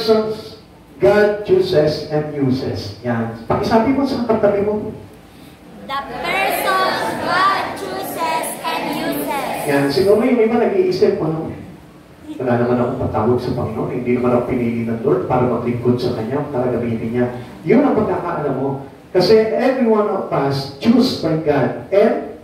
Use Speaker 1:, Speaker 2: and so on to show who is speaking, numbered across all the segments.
Speaker 1: persons God chooses and uses. Yan. Pakisabi mo sa katabi mo.
Speaker 2: The persons God chooses and uses.
Speaker 1: Yan. Siguro yung iba nag-iisip, ano? Wala naman akong patawag sa Panginoon. Hindi naman ako pinili ng Lord para maglingkod sa Kanya, para gamitin niya. Yun ang pagkakaalam mo. Kasi every one of us choose by God and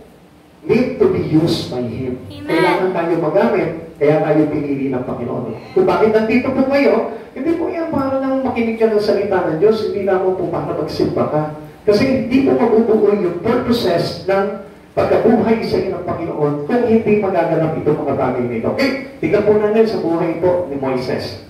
Speaker 1: need to be used by Him.
Speaker 2: Amen.
Speaker 1: Kailangan tayo magamit, kaya tayo pinili ng Panginoon. Kung bakit nandito po kayo, hindi po yan para lang makinig ka ng salita ng Diyos, hindi naman po para magsimba ka. Kasi hindi po mabubuo yung purposes ng pagkabuhay sa inyo ng Panginoon kung hindi magaganap ito mga bagay nito. Okay, tingnan po natin sa buhay po ni Moises.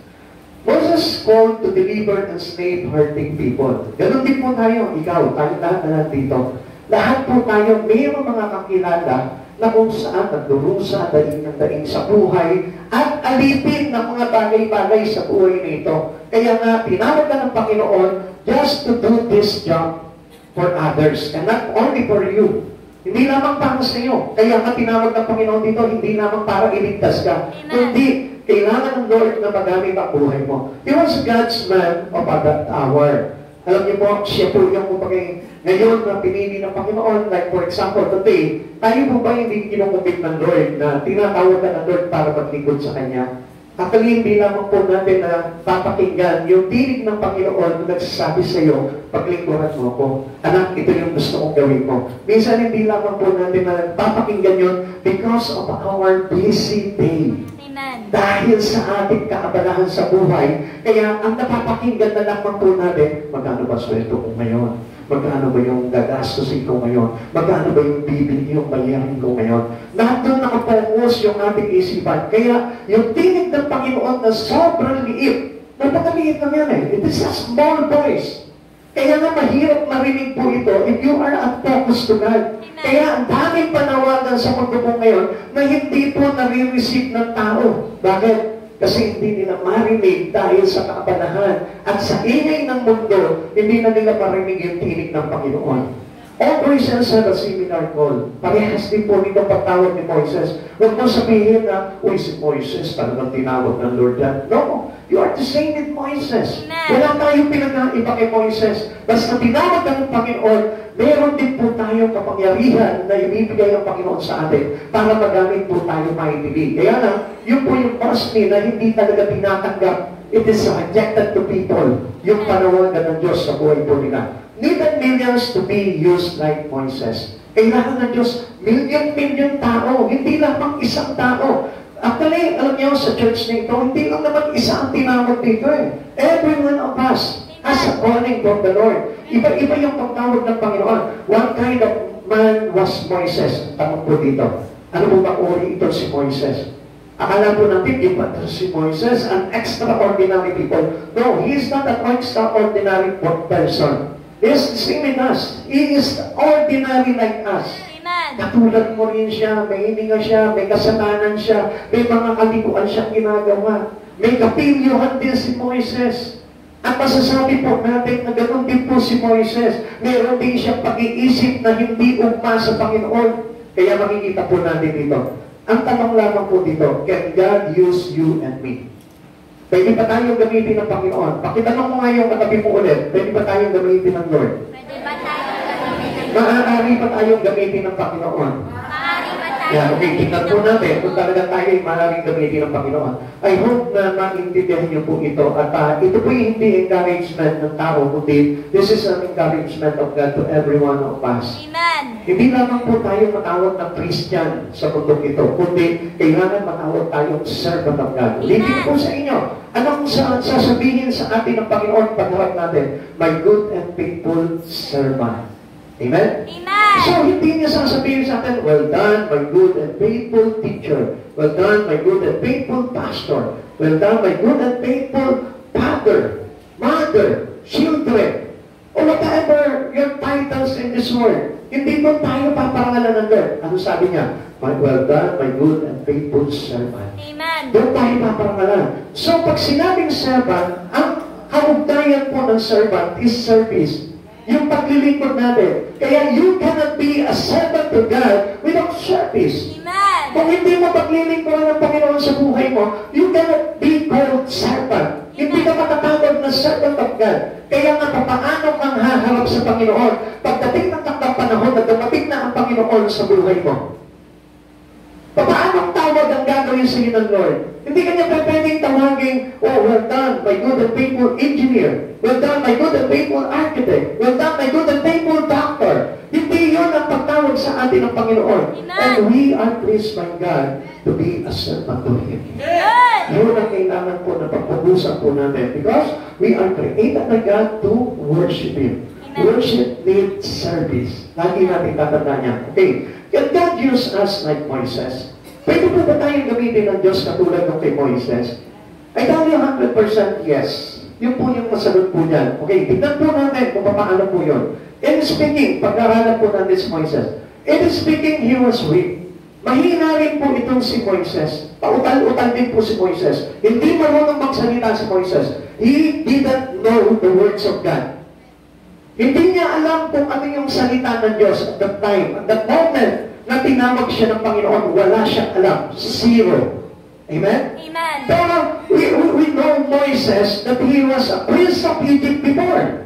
Speaker 1: Moses called to deliver and slave-herding people. Ganon din po tayo, ikaw, tayo lahat na nandito. Lahat po tayo, mayroong mga kakilala na kung saan nagdurusa, daing sa buhay, at alipin ng mga bagay-bagay sa buhay nito. Kaya nga, tinawag ka ng Panginoon just to do this job for others, and not only for you. Hindi lamang para sa iyo. Kaya nga tinawag ng Panginoon dito, hindi lamang para iligtas ka. Kundi, kailangan ng Lord na magamit ang buhay mo. He was God's man of that hour. Alam niyo po, siya po yung ngayon na pinili ng Panginoon. Like for example, today, tayo po ba hindi kinukupit ng Lord na tinatawag ka ng Lord para maglingkod sa Kanya? Actually, hindi lamang po natin na papakinggan yung tinig ng Panginoon na nagsasabi sa iyo, paglingkuran mo ako. Anak, ito yung gusto kong gawin mo. Minsan, hindi lamang po natin na papakinggan yun because of our busy day.
Speaker 2: Amen.
Speaker 1: Dahil sa ating kaabalahan sa buhay, kaya ang napapakinggan na lamang po natin, magkano ba sweldo ko ngayon? Magkano ba yung gagastusin ko ngayon? Magkano ba yung bibili yung bayarin ko ngayon? Lahat doon nakapokus yung ating isipan. Kaya yung tinig ng Panginoon na sobrang liit, napakaliit lang yan eh. It is a small voice. Kaya nga mahirap marinig po ito if you are unfocused to God. Kaya ang daming panawagan sa mundo po ngayon na hindi po nare-receive ng tao. Bakit? Kasi hindi nila marinig dahil sa kaabalahan at sa ingay ng mundo, hindi na nila marinig yung tinig ng Panginoon. All Christians have a similar call. Parehas din po nito pagtawag ni Moises. Huwag mo sabihin na, uy, si Moises, talagang tinawag ng Lord yan. No, you are the same with Moises. Wala tayong pinag-iba kay Moises. Basta tinawag ng Panginoon, meron din po tayong kapangyarihan na ibibigay ng Panginoon sa atin para magamit po tayo maitili. Kaya na, yun po yung pasni na hindi talaga tinatanggap. It is rejected to people. Yung panawagan ng Diyos sa buhay po nila. Needed millions to be used like Moises. Kailangan ng Diyos, million tao, hindi lamang isang tao. Actually, alam niyo, sa church na ito, hindi lang naman isa ang tinawag dito eh. Every one of us has a calling from the Lord. Iba-iba yung pagtawag ng Panginoon. What kind of man was Moises? Tanong po dito. Ano po ba uri ito si Moises? Akala po natin, iba si Moises, an extraordinary people. No, he is not an extraordinary person. He is the same with us. He is ordinary like us.
Speaker 2: Amen.
Speaker 1: Katulad mo rin siya, may hininga siya, may kasalanan siya, may mga kalikuan siyang ginagawa. May kapilyuhan din si Moises. At masasabi po natin na ganoon din po si Moises. Meron din siyang pag-iisip na hindi ugma sa Panginoon. Kaya makikita po natin dito. Ang tanong lamang po dito, can God use you and me? Pwede ba tayong gamitin ng Panginoon? Pakitanong mo nga yung katabi mo ulit, pwede ba tayong gamitin ng Lord?
Speaker 2: Pwede ba tayong gamitin ng
Speaker 1: Maaari ba tayong gamitin ng Panginoon?
Speaker 2: Maaari ba tayong
Speaker 1: Yeah, okay, tingnan po natin kung talaga tayo ay maaaring gamitin ng Panginoon. I hope na maintindihan niyo po ito. At ito po yung hindi encouragement ng tao, kundi this is an encouragement of God to every one of us.
Speaker 2: Amen.
Speaker 1: Hindi lamang po tayo matawag ng Christian sa mundong ito, kundi kailangan matawag tayong servant of God. Ulitin po sa inyo, anong sasabihin sa atin ng Panginoon pagharap natin? My good and faithful servant. Amen?
Speaker 2: Amen.
Speaker 1: So, hindi niya sasabihin sa atin, well done, my good and faithful teacher. Well done, my good and faithful pastor. Well done, my good and faithful father, mother, children, or whatever your titles in this world. Hindi mo tayo paparangalan ng Lord. Ano sabi niya? Well done, my good and faithful servant.
Speaker 2: Amen.
Speaker 1: Doon tayo paparangalan. So, pag sinabing servant, ang kaugnayan po ng servant is service. Yung paglilingkod natin. Kaya you cannot be a servant to God without service.
Speaker 2: Amen.
Speaker 1: Kung hindi mo paglilingkuran ng Panginoon sa buhay mo, you cannot be called servant. Hindi ka God. Kaya nga, paano kang haharap sa Panginoon? Pagdating ng takdang panahon na dumating na ang Panginoon sa buhay mo. Paano ang tawag ang gagawin sa iyo ng Lord? Hindi kanya pwedeng tawagin, oh, well done, my good and faithful engineer. Well done, my good and faithful architect. Well done, my good and faithful doctor. Hindi yun ang pagtawag sa atin ng Panginoon.
Speaker 2: Amen.
Speaker 1: And we are pleased by God to be a servant to Him.
Speaker 2: Amen.
Speaker 1: Yun ang kailangan po na pagpupusan po natin. Because we are created by God to worship Him.
Speaker 2: Amen.
Speaker 1: Worship needs service. Lagi natin tatandaan niya. Okay. Can God use us like Moises? Pwede po ba tayong gamitin ng Diyos katulad ng kay Moises? I tell you 100% yes. Yun po yung masagot po niyan. Okay, tignan po natin kung paano po yun. In speaking, pag-aralan po natin si Moises. In speaking, he was weak. Mahina rin po itong si Moises. Pautal-utal din po si Moises. Hindi marunong magsalita si Moises. He didn't know the words of God. Hindi niya alam kung ano yung salita ng Diyos at that time. At that moment na tinawag siya ng Panginoon, wala siyang alam. Zero. Amen?
Speaker 2: Amen.
Speaker 1: Pero we know Moises that he was a prince of Egypt before.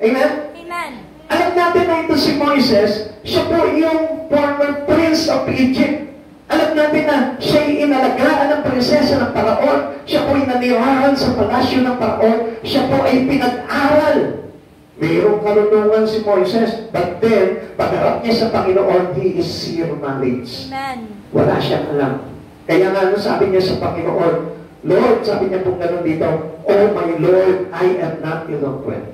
Speaker 1: Amen?
Speaker 2: Amen.
Speaker 1: Alam natin na ito si Moises, siya po yung former prince of Egypt. Alam natin na siya'y inalagaan ng prinsesa ng Paraon. Siya po ay nanirahan sa palasyo ng Paraon. Siya po ay pinag-aral. Mayroong karunungan si Moises, but then, pagharap niya sa Panginoon, he is zero knowledge.
Speaker 2: Amen.
Speaker 1: Wala siyang alam. Kaya nga, sabi niya sa Panginoon, Lord, sabi niya pong gano'n dito, oh my Lord, I am not eloquent.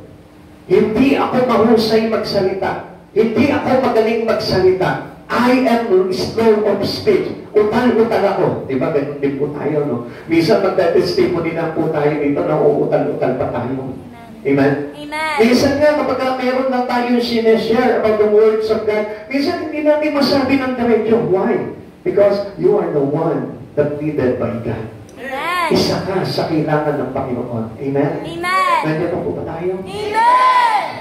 Speaker 1: Hindi ako mahusay magsalita. Hindi ako magaling magsalita. I am slow of speech. Utal-utal ako. Diba? Ganun din po tayo, no? Minsan magda-testimony na po tayo dito na uutal-utal pa tayo. Amen?
Speaker 2: Amen.
Speaker 1: Minsan nga, kapag meron lang tayong sineshare about the words of God, minsan hindi natin masabi ng diretso. Why? Because you are the one that needed by God.
Speaker 2: Amen.
Speaker 1: Isa ka sa kailangan ng Panginoon. Amen?
Speaker 2: Amen.
Speaker 1: Nandiyan po ba tayo?
Speaker 2: Amen.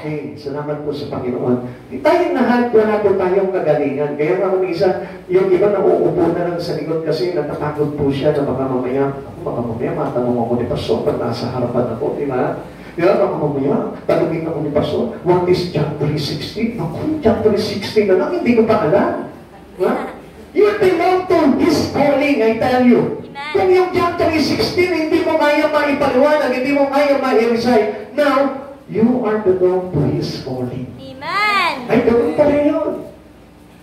Speaker 1: Okay, salamat po sa Panginoon. Tayong lahat, wala po tayong kagalingan. Kaya nga minsan, yung iba nauupo na lang sa likod kasi natatakot po siya na baka mamaya matanong ako ni Pastor pag nasa harapan ako, di ba? Di ba, baka mamaya, tanungin ako ni Pastor, what is John 3:16? Ako, John 3:16 na lang, hindi ko pa alam. Ha? You belong to His calling, I tell you.
Speaker 2: Amen.
Speaker 1: Kung yung John 3:16, hindi mo kaya maipaliwanag, hindi mo kaya ma-recite. Now, you are belong to His calling.
Speaker 2: Amen.
Speaker 1: Ay, gawin pa rin yun.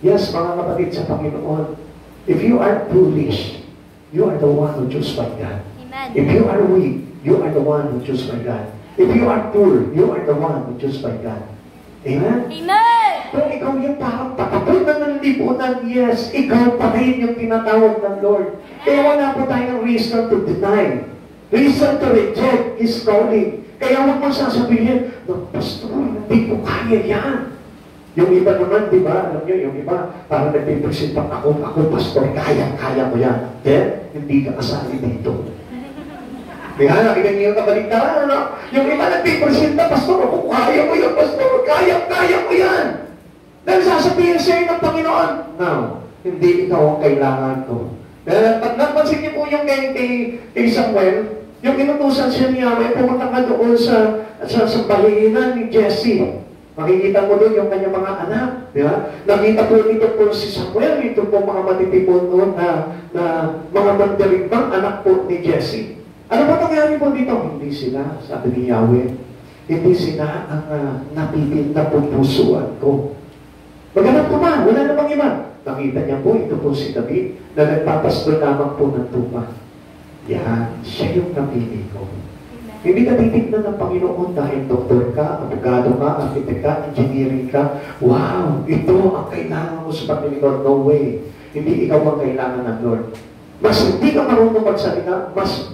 Speaker 1: Yes, mga kapatid sa Panginoon, if you are foolish, you are the one who choose by God.
Speaker 2: Amen.
Speaker 1: If you are weak, you are the one who choose by God. If you are poor, you are the one who choose by God. Amen?
Speaker 2: Amen.
Speaker 1: Kung ikaw yung parang patapon na ng lipunan, yes, ikaw pa rin yung tinatawag ng Lord. Kaya wala po tayong reason to deny. Reason to reject His calling. Kaya huwag mo sasabihin, no, Pastor, hindi ko kaya yan. Yung iba naman, di ba, alam nyo, yung iba, parang nagpipresent pa ako, Pastor, kaya ko yan. Then, hindi ka kasali dito. Kaya nakita niyo yung kabaligtaran, ano? Yung iba nagpipresent na, Pastor, ako kaya ko yan, Pastor, kaya ko yan. Dahil sasabihin sa'yo ng Panginoon, now, hindi ikaw ang kailangan ko. Pag napansin niyo po yung kay Samuel, yung inutusan siya niya, may pumunta ka doon sa bahinan ni Jesse. Makikita mo doon yung kanyang mga anak. Di ba? Nakita po dito po si Samuel, ito po mga matitipon doon na mga mandaligbang anak po ni Jesse. Ano ba nangyari po dito? Hindi sila, sabi ni Yahweh, hindi sila ang napipil na pupusuan ko. Maghanap ko ba? Wala namang iba. Nakita niya po, ito po si David, na nagpapasto lamang po ng tupa. Yan, siya yung napili ko. Hindi ka titignan ng Panginoon dahil doktor ka, abogado ka, architect ka, engineering ka. Wow, ito ang kailangan mo sa Panginoon. No way. Hindi ikaw ang kailangan ng Lord. Mas hindi ka marunong magsalita, mas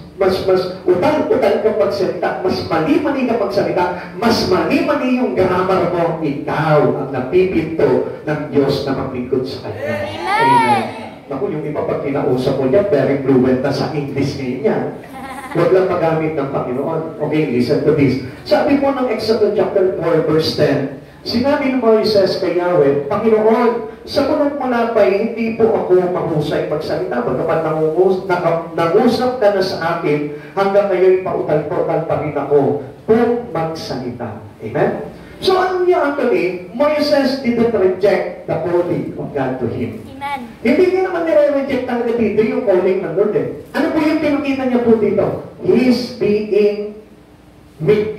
Speaker 1: utal-utal ka magsalita, mas mali-mali ka magsalita, mas mali-mali yung grammar mo, ikaw ang napipinto ng Diyos na maglingkod sa Kanya. Amen. Naku, yung iba pag kinausap mo niya, very fluent na sa English ngayon niya. Huwag lang magamit ng Panginoon. Okay, listen to this. Sabi po ng Exodus chapter 4, verse 10, sinabi ng Moises kay Yahweh, Panginoon, sa mula pa hindi po ako mahusay magsalita, bagamat nangusap ka na sa akin, hanggang ngayon pautal-pautal pa rin ako. Kung magsalita. Amen? So, ano niya actually, Moises didn't reject the calling of God to him.
Speaker 2: Amen.
Speaker 1: Hindi niya naman nire-reject talaga dito yung calling ng Lord eh. Ano po yung pinakita niya po dito? He's being meek.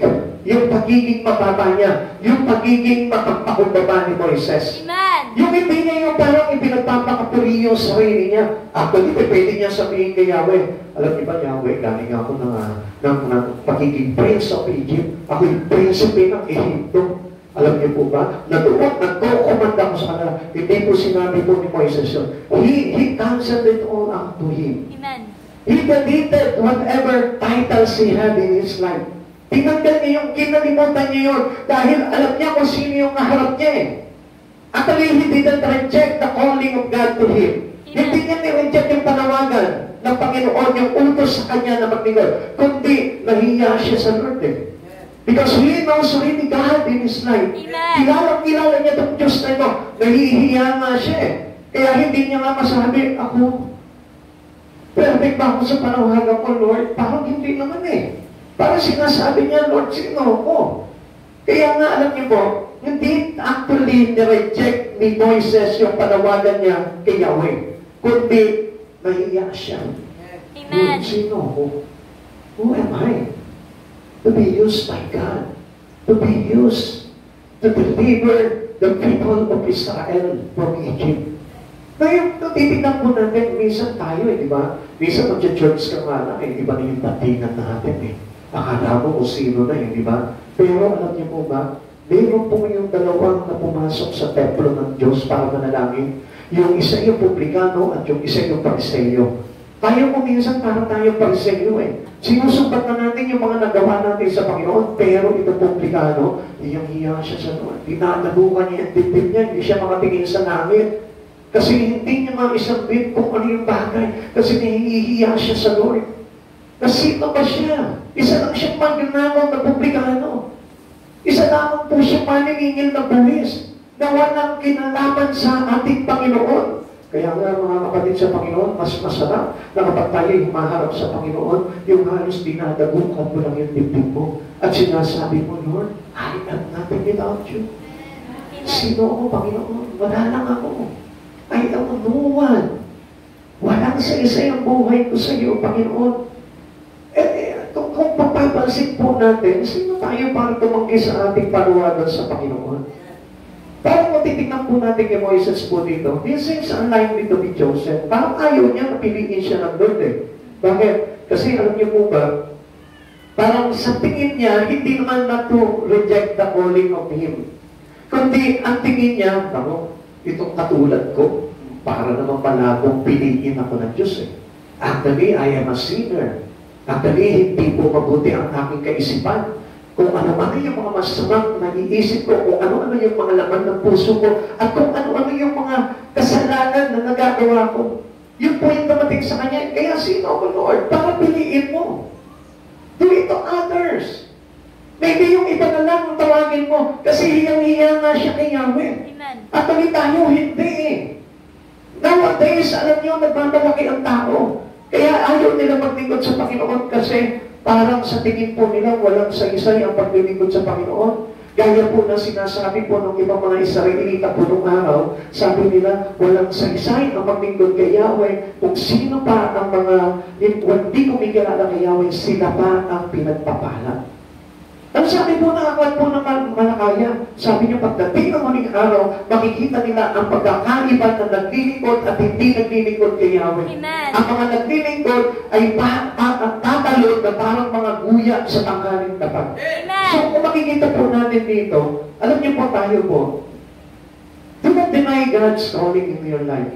Speaker 1: Yung pagiging mababa niya. Yung pagiging mapagpakumbaba ni Moises.
Speaker 2: Amen.
Speaker 1: Yung hindi niya yung parang ipinagpapakapuri yung sarili niya. Actually, pwede niya sabihin kay Yahweh, alam niyo ba, Yahweh, galing ako ng pagiging Prince of Egypt. Ako yung Prinsipe ng Egypto. Alam niyo po ba? Nagko-komanda ko sa kanila. Hindi po sinabi po ni Moises yun. He cancelled it all out to him.
Speaker 2: Amen.
Speaker 1: He deleted whatever titles he had in his life. Tinanggal niya yung kinalimutan niya yun dahil alam niya kung sino yung kaharap niya eh. Actually, he didn't reject the calling of God to him. Hindi niya ni-reject yung panawagan ng Panginoon, yung utos sa kanya na maglingkod. Kundi, nahiya siya sa Lord eh. Because he knows really God in his life. Kilala niya itong Diyos na ito. Nahihiya nga siya eh. Kaya hindi niya nga masabi, ako, perfect ba ako sa panawagan ko, Lord? Parang hindi naman eh. Parang sinasabi niya, Lord, sino ako? Kaya nga, alam niyo po, hindi actually ni-reject ni Moises yung panawagan niya kay Yahweh. Kundi, nahiya siya.
Speaker 2: Amen.
Speaker 1: Sino ako? Who am I? To be used by God. To be used to deliver the people of Israel from Egypt. Ngayon, titignan po natin, minsan tayo di ba? Minsan mag-church ka nga lang iba na yung datingan natin Akala mo kung sino na di ba? Pero alam niyo po ba, meron po yung dalawang na pumasok sa templo ng Diyos para manalangin. Yung isa yung publikano at yung isa yung pariseyo. Tayo po minsan parang tayo pariseyo Sinusumbat na natin yung mga nagawa natin sa Panginoon, pero ito publikano, hiyang-hiya siya sa Lord. Dinadalukan niya yung dibdib niya, hindi siya makatingin sa langit. Kasi hindi niya maisambit kung ano yung bagay. Kasi nahihiya siya sa Lord. Kasi sino ba siya? Isa lang siyang magnanakaw na publikano. Isa lamang po siyang maningingil na buwis na walang kinalaman sa ating Panginoon. Kaya nga mga kapatid sa Panginoon, mas masarap na kapag tayo humaharap sa Panginoon, yung halos dinadagukan mo lang yung dibdib mo. At sinasabi mo, Lord, I am nothing without you. Sino ako, Panginoon? Wala lang ako. I am no one. Walang sa isa yung buhay ko sa iyo, Panginoon. Kung papapansin po natin, sino tayo para tumanggi sa ating panuwagan sa Panginoon? Parang kung titignan po natin kay Moises po dito, this is unlike dito ni Joseph. Parang ayaw niya napiliin siya ng Lord Bakit? Kasi alam niyo po ba, parang sa tingin niya, hindi naman na to reject the calling of him. Kundi ang tingin niya, itong katulad ko, para naman pala akong piliin ako ng Diyos Actually, I am a sinner. Actually, hindi po mabuti ang aking kaisipan. Kung ano-ano yung mga masamang nag-iisip ko, kung ano-ano yung mga laman ng puso ko, at kung ano-ano yung mga kasalanan na nagagawa ko. Yun po yung dumating sa kanya. Kaya sino ako, Lord? Para piliin mo. Do it to others. Maybe yung iba na lang tawagin mo. Kasi hiyang-hiya nga siya kay Yahweh.
Speaker 2: Amen.
Speaker 1: At tayo, hindi Nowadays, alam niyo, nagmamalaki ang tao. Kaya ayaw nila maglingkod sa Panginoon kasi parang sa tingin po nila walang saysay ang paglilingkod sa Panginoon. Gaya po na sinasabi po ng ibang mga Israelita po nung araw, sabi nila walang saysay ang maglingkod kay Yahweh. Kung sino pa ang mga hindi kumikilala kay Yahweh, sila pa ang pinagpapala. Ang sabi po ng aklat po ng Malakaya, sabi niyo pagdating ng muling araw, makikita nila ang pagkakaiba na naglilingkod at hindi naglilingkod kay Yahweh.
Speaker 2: Amen.
Speaker 1: Ang mga naglilingkod ay tatalon na parang mga guya sa tangkaling tapat.
Speaker 2: Amen.
Speaker 1: So kung makikita po natin dito, alam niyo po tayo po, do not deny God's calling in your life.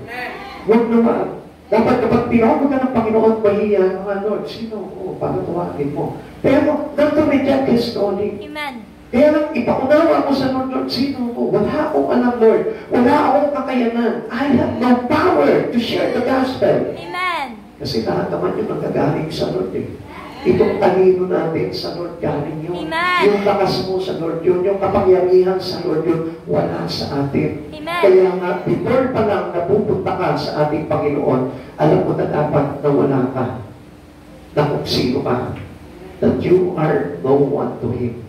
Speaker 1: Huwag naman. Dapat kapag tinawag ka ng Panginoon, mahiya mga Lord, sino ko? Para tuwagin mo. Pero, not to reject His calling.
Speaker 2: Amen.
Speaker 1: Kaya lang, ipaunawa ko sa Lord, sino ko? Wala akong alam, Lord. Wala akong kakayanan. I have no power to share the gospel.
Speaker 2: Amen.
Speaker 1: Kasi lahat naman yung nanggagaling sa Lord Itong talino natin sa Lord galing yun.
Speaker 2: Amen.
Speaker 1: Yung lakas mo sa Lord yun, yung kapangyarihan sa Lord yun, wala sa atin.
Speaker 2: Amen.
Speaker 1: Kaya nga, before pa lang napupunta ka sa ating Panginoon, alam mo na dapat na wala ka, na kung sino ka, that you are no one to Him.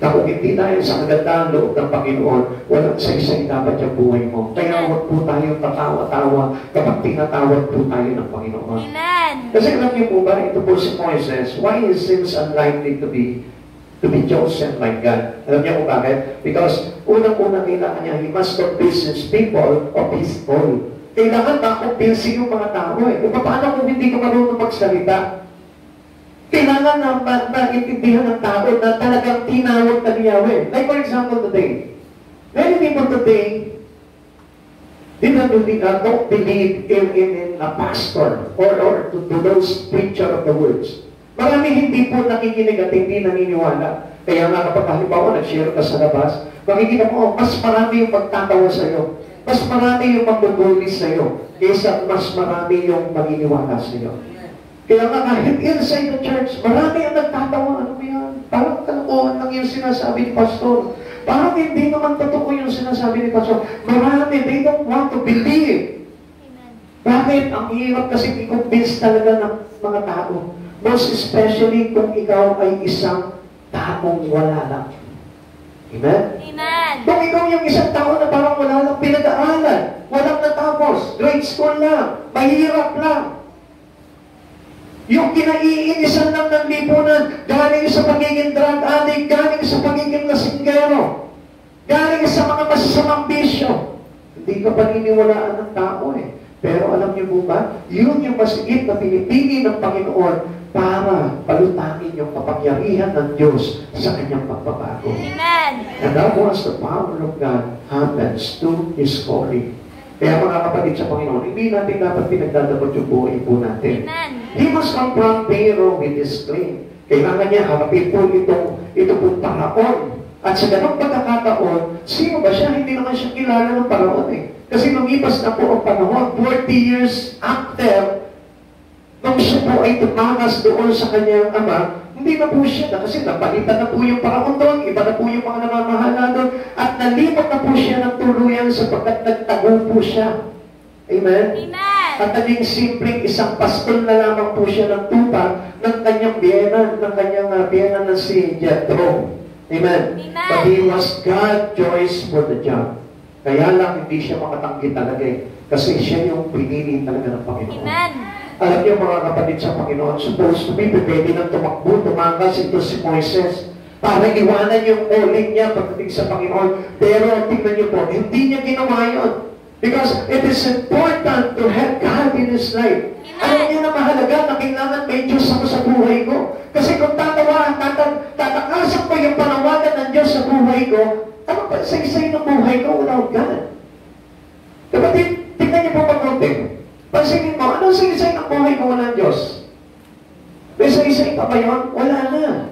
Speaker 1: Na kung hindi dahil sa kagandahan loob ng Panginoon, walang saysay dapat yung buhay mo. Kaya huwag po tayong tatawa-tawa kapag tinatawag po tayo ng Panginoon.
Speaker 2: Amen.
Speaker 1: Kasi alam niyo po ba, ito po si Moises, why he seems unlikely to be chosen by God? Alam niyo po bakit? Because unang-unang kailangan niya, he must convince his people of his call. Kailangan ma-convince yung mga tao eh. Kung paano kung hindi ka marunong magsalita? Kailangan na maintindihan ng tao na talagang tinawag na ni Yahweh. Like for example today, many people today don't believe in a pastor or to those preacher of the words. Marami hindi po nakikinig at hindi naniniwala. Kaya nga kapag halimbawa nag-share ka sa labas, makikita mo, mas marami yung magtatawa sa'yo. Mas marami yung magbubuli sa'yo kaysa mas marami yung maniniwala sa'yo. Kaya nga kahit inside the church, marami ang nagtatawa. Ano ba yan? Parang kalokohan lang yung sinasabi ni Pastor. Parang hindi naman totoo yung sinasabi ni Pastor. Marami, they don't want to believe. Bakit? Ang hirap kasi i-convince talaga ng mga tao. Most especially kung ikaw ay isang taong wala lang. Amen?
Speaker 2: Amen.
Speaker 1: Kung ikaw yung isang tao na parang wala lang pinag-aaral, walang natapos, grade school lang, mahirap lang. Yung kinaiinisan lang ng lipunan, galing sa pagiging drug addict, galing sa pagiging lasinggero, galing sa mga masasamang bisyo. Hindi ka paniniwalaan ng tao eh. Pero alam niyo po ba, yun yung masigit na pinipili ng Panginoon para palutangin yung kapangyarihan ng Diyos sa kanyang pagbabago.
Speaker 2: Amen.
Speaker 1: And that was the power of God happens to His calling. Kaya mga kapatid sa Panginoon, hindi natin dapat pinagdadabot yung buhay po natin.
Speaker 2: Amen.
Speaker 1: He must confront Pharaoh with his claim. Kailangan niya harapin po ito pong Paraon. At sa ganong pagkakataon, sino ba siya? Hindi naman siya kilala ng Paraon eh. Kasi lumipas na po ang panahon, 40 years after, nung siya po ay tumakas doon sa kanyang ama, hindi na po siya kasi napalitan na po yung Paraon doon, iba na po yung mga namamahala doon, at nalimot na po siya ng tuluyan sapagkat nagtago po siya. Amen?
Speaker 2: Amen.
Speaker 1: At naging simpleng isang pastol na lamang po siya ng tupa ng kanyang biyenan, na si Jethro. Amen?
Speaker 2: Amen.
Speaker 1: But he was God's choice for the job. Kaya lang hindi siya makatanggi talaga eh. Kasi siya yung pinili talaga ng Panginoon.
Speaker 2: Amen.
Speaker 1: Alam niyo mga kapatid sa Panginoon, supposed to be, pwede nang tumakbo, tumakas ito si Moises para iwanan yung calling niya pagdating sa Panginoon. Pero tingnan niyo po, hindi niya ginawa yun. Because it is important to have God in His life. Alam niyo na mahalaga na kailangan may Diyos ako sa buhay ko. Kasi kung tatakasan ko yung panawagan ng Diyos sa buhay ko, ano pa isa-isay ng buhay ko without God? Kapatid, tingnan niyo po pag-content. Pansinin mo, anong isa-isay ng buhay ko walang Diyos? May isa-isay pa ba yun? Wala na.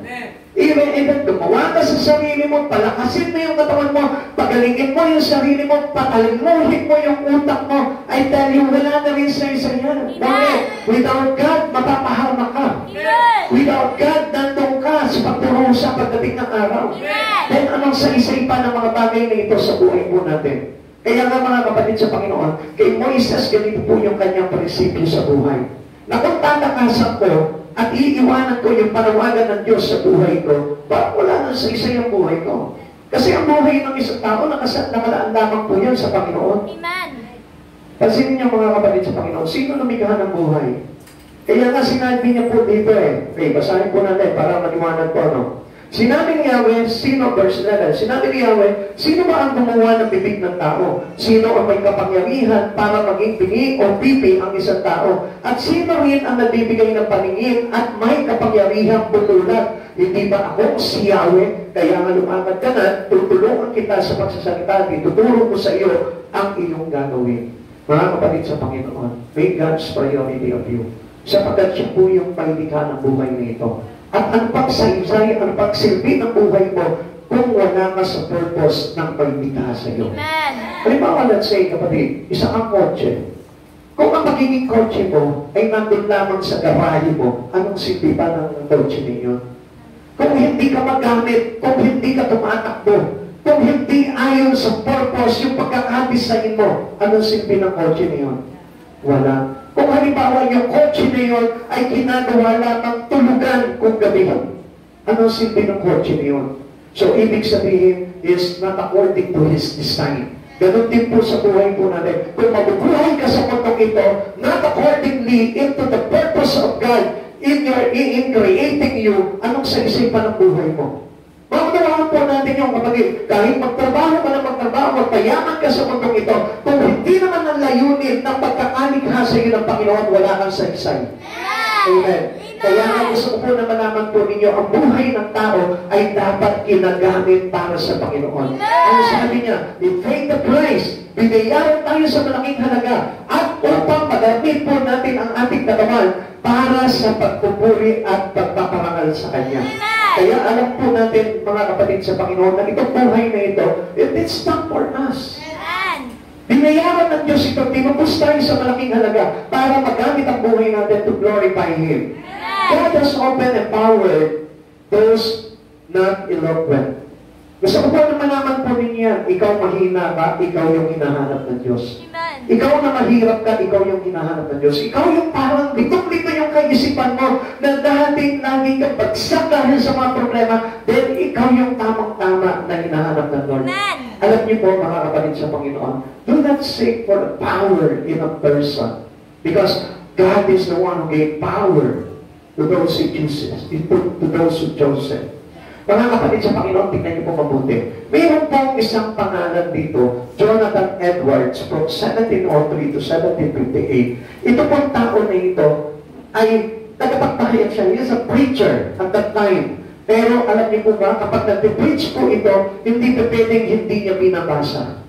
Speaker 1: Even gumawa ka sa sarili mo, palakasin mo yung katawan mo, pagalingin mo yung sarili mo, patalimuhin mo yung utak mo, I tell you, wala na rin sa isa yan. Bakit? Without God, mapapahama ka.
Speaker 2: Amen.
Speaker 1: Without God, nandun ka sa pagturusa pagdating ng araw.
Speaker 2: Amen.
Speaker 1: Then anong sa isa pa ng mga bagay na ito sa buhay po natin? Kaya nga mga kapatid sa Panginoon, kay Moises, ganito po yung kanyang prinsipyo sa buhay. Na kung tatakasan ko, at iiwanan ko yung panawagan ng Diyos sa buhay ko, parang wala na sa isa yung buhay ko. Kasi ang buhay ng isang tao, nakalaan lamang po yan sa Panginoon.
Speaker 2: Amen.
Speaker 1: Pansinin niyo mga kapatid sa Panginoon, sino lumikha ng buhay? Kaya nga sinabi niya po dito eh. Okay, basahin po natin para maliwanag po, no? Sinabi ni Yahweh, sino, verse 11, sinabi ni Yahweh, sino ba ang gumawa ng bibig ng tao? Sino ang may kapangyarihan para maging bingi o pipi ang isang tao? At sino rin ang nagbibigay ng paningin at may kapangyarihan butulad? Hindi ba ako si Yahweh? Kaya nga lumakad ka na, tutulungan kita sa pagsasalita, ituturo ko sa iyo ang iyong gagawin. Mga kapatid sa Panginoon, may God's priority of you. Sapagkat siya po yung paglikha ng buhay nito. At ang pagsaysay, ang pagsilbi ng buhay mo kung wala ka sa purpose ng paglikha sa iyo.
Speaker 2: Amen.
Speaker 1: Halimbawa, let's say, kapatid, isa kang kotse. Kung ang magiging kotse mo ay nandun lamang sa garahe mo, anong silbi pa ng kotse ninyo? Kung hindi ka magamit, kung hindi ka tumatakbo, kung hindi ayon sa purpose yung pagkakabisahin mo, anong silbi ng kotse niyon? Wala. Kung halimbawa yung kotse na yun ay ginagawa lamang tulugan kung gabi, anong silbi ng kotse na yun? So, ibig sabihin is not according to His design. Ganun din po sa buhay po natin. Kung mabubuhay ka sa mundong ito, not accordingly into the purpose of God in creating you, anong sa isipan ng buhay mo? Maunawaan po natin yung kapatid, kahit magtrabaho ka na magtrabaho, magpayaman ka sa mundong ito, kung hindi naman ang layunin ng pagkakalikha sa iyo ng Panginoon, wala kang saysay. Amen. Kaya nga gusto ko po na malaman po ninyo, ang buhay ng tao ay dapat ginagamit para sa Panginoon. Ang sabi niya, we pay the price, binayaran tayo sa malaking halaga, at upang magamit po natin ang ating katawan para sa pagpupuri at pagpaparangal sa Kanya. Kaya alam po natin, mga kapatid sa Panginoon, na itong buhay na ito, it's not for us. Binayaran ng Diyos ito, tinubos tayo sa malaking halaga para magamit ang buhay natin to glorify Him. God has opened and empowered those not eloquent. Gusto ko po na malaman po ninyo, ikaw mahina ka, ikaw yung hinahanap ng Diyos. Ikaw na mahirap ka, ikaw yung hinahanap ng Diyos. Ikaw yung parang litong-lito yung kaisipan mo na dating lagi kang bagsak dahil sa mga problema, then ikaw yung tamang-tama na hinahanap ng Lord. Alam niyo po, mga kapatid sa Panginoon, do not seek for the power in a person. Because God is the one who gave power to those He chooses, to those who chose Him. Mga kapatid sa Panginoon, tingnan niyo po mabuti. Mayroon pong isang pangalan dito, Jonathan Edwards, from 1703 to 1758. Ito pong tao na ito ay tagapagpahayag siya. He is a preacher at that time. Pero alam niyo po ba, kapag nag-preach po ito, hindi pa pwedeng hindi niya binabasa.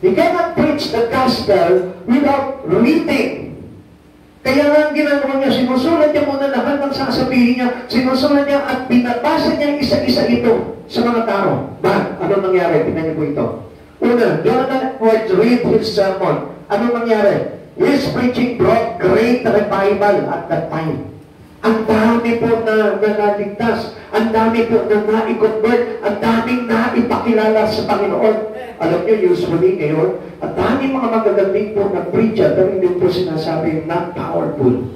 Speaker 1: He cannot preach the gospel without reading. Kaya nga ang ginagawa niya, sinusulat niya muna lahat ng sasabihin niya, sinusulat niya at binabasa niya isa-isa ito sa mga tao. Ba? Ano nangyari? Tingnan niyo po ito. Una, Jonathan Edwards read his sermon. Ano nangyari? His preaching brought great revival at that time. Ang dami po na naligtas, ang dami po na na-convert, ang daming naipakilala sa Panginoon. Alam niyo, usually ngayon, ang daming mga magagaling po na preacher, pero hindi po sinasabi not powerful.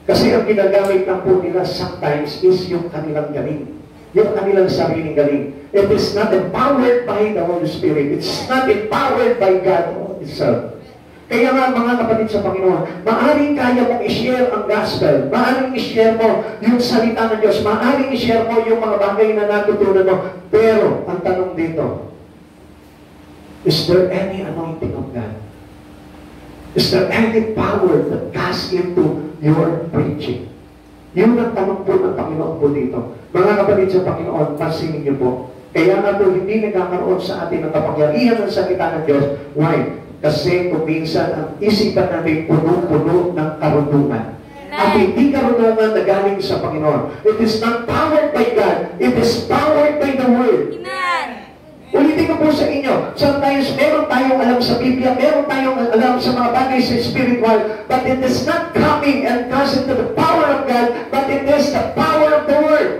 Speaker 1: Kasi ang ginagamit lang po nila sometimes is yung kanilang galing. Yung kanilang sariling galing. It is not empowered by the Holy Spirit. It's not empowered by God itself. Kaya nga mga kapatid sa Panginoon, maaaring kaya mong i-share ang gospel, maaaring i-share mo yung salita ng Diyos, maaaring i-share mo yung mga bagay na natutunan mo, pero ang tanong dito, is there any anointing of God? Is there any power that comes into your preaching? Yun ang tanong po ng Panginoon po dito. Mga kapatid sa Panginoon, pansinin niyo po, kaya nga po hindi nagkakaroon sa atin ng kapangyarihan ng salita ng Diyos. Why? Kasi kung minsan ang isipan natin puno-puno ng karunungan. At hindi karunungan na galing sa Panginoon. It is not powered by God. It is powered by the Word.
Speaker 2: Amen.
Speaker 1: Ulitin ko po sa inyo. Sometimes meron tayong alam sa Biblia, meron tayong alam sa mga bagay sa spiritual, but it is not coming and comes into the power of God, but it is the power of the Word.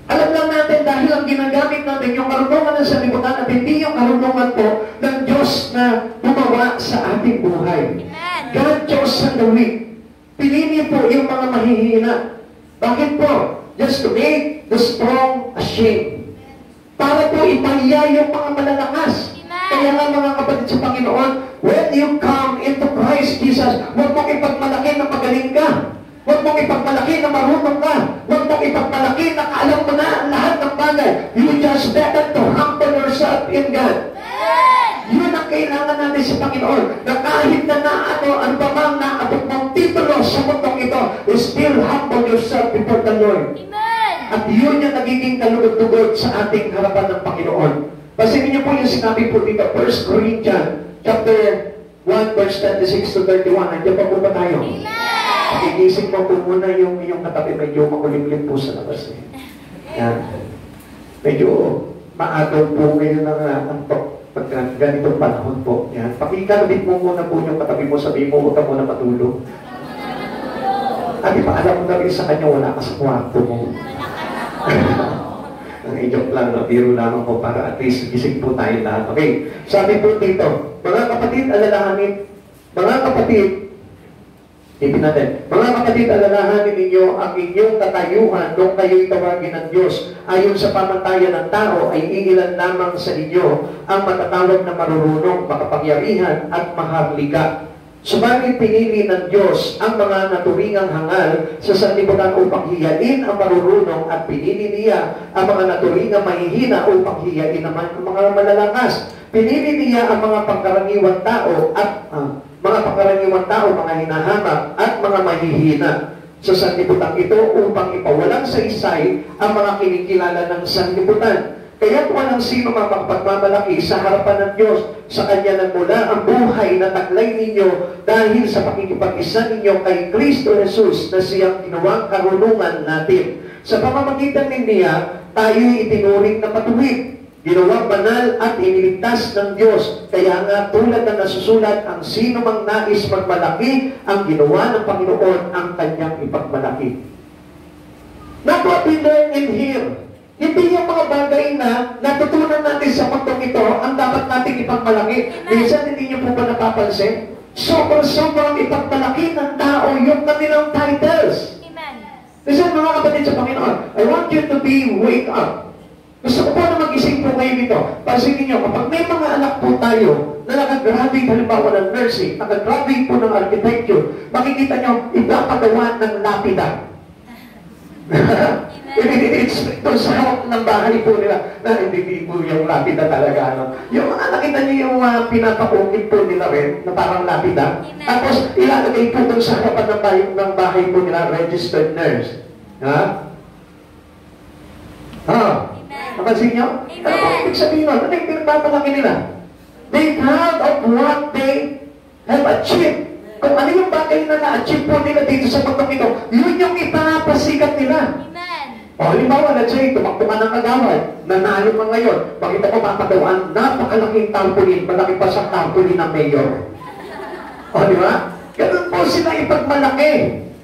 Speaker 1: Alam lang natin dahil ang ginagamit natin yung karunungan ng sanlibutan at hindi yung karunungan po ng Diyos na gumawa sa ating buhay. God chose the weak. Pinili po yung mga mahihina. Bakit po? Just to make the strong ashamed. Para po ipahiya yung mga malalakas. Kaya nga mga kapatid sa Panginoon, when you come into Christ Jesus, huwag mong ipagmalaki na magaling ka. Huwag mong ipagmalaki na marunong ka. Huwag mong ipagmalaki na kaalam mo na ang lahat ng bagay. You just better to humble yourself in God. Yun ang kailangan natin sa Panginoon. Na kahit na ano ba mang naabot mong titulo sa mundong ito, still humble yourself before the Lord. At yun yung nagiging kalugod-lugod sa ating harapan ng Panginoon. Pansinin niyo po yung sinabi po dito, 1 Corinthians chapter 1 verse 26 to 31. Nandiyan pa po ba tayo? Pakigising mo po muna yung iyong katabi, medyo makulimlim po sa labas. Yan. Medyo maagaw po ngayon ng antok pag ganitong panahon po. Yan. Pakikalabit mo muna po yung katabi mo, sabihin mo, huwag ka muna matulog. At ipaalam mo na rin sa kanya, wala ka sa kwarto mo. Ang joke lang, biro lamang po para at least gising po tayo lahat. Okay, sabi po dito, mga kapatid, alalahanin, mga kapatid, Ibig natin, mga kapatid, alalahanin ninyo ang inyong katayuan nung kayo'y tawagin ng Diyos. Ayon sa pamantayan ng tao, ay iilan lamang sa inyo ang matatawag na marurunong, makapangyarihan at maharlika. Subalit pinili ng Diyos ang mga naturingang hangal sa sanlibutan upang hiyain ang marurunong at pinili niya ang mga naturingang mahihina upang hiyain naman ang mga malalakas. Pinili niya ang mga pangkaraniwang tao at mga hinahamak at mga mahihina sa sanlibutan ito upang ipawalang saysay ang mga kinikilala ng sanlibutan. Kaya't walang sino makapagmamalaki sa harapan ng Diyos. Sa Kanya nagmula ang buhay na taglay ninyo dahil sa pakikipag-isa ninyo kay Kristo Jesus na siyang ginawang karunungan natin. Sa pamamagitan niya, tayo'y itinuring na matuwid, ginawang banal at iniligtas ng Diyos. Kaya nga tulad na nasusulat, ang sino mang nais magmalaki, ang ginawa ng Panginoon ang Kanyang ipagmalaki. Now what we learn in here, hindi yung mga bagay na natutunan natin sa mundong ito ang dapat nating ipagmalaki. Minsan hindi niyo po ba napapansin? Sobrang ipagmalaki ng tao yung kanilang titles. Minsan mga kapatid sa Panginoon, I want you to be wake up. Gusto ko po na mag-ising po kayo dito. Pansinin niyo, kapag may mga anak po tayo na nakagraduate halimbawa ng nursing, nakagraduate po ng architecture, makikita niyo, ipapagawa ng lapida. Ito sa hawak ng bahay po nila na hindi po yung lapida talaga. No? Yung nakita niyo yung pinapaukit po nila rin na parang lapida. Tapos ilalagay po doon sa harapan ng bahay po nila registered nurse. Ha? Ha? Napansin niyo? Ano po ibig sabihin nun? Ano yung pinagpapalaki nila? They proud of what they have achieved. Kung ano yung bagay na na-achieve po nila dito sa mundong ito, yun yung ipapasikat nila. O, halimbawa, let's say, tumakbo ka ng kagawad, nanalo ka ngayon, makita ko papagawaan, napakalaking tarpaulin, malaki pa sa tarpaulin ng mayor. O, di ba? Ganun po sila ipagmalaki.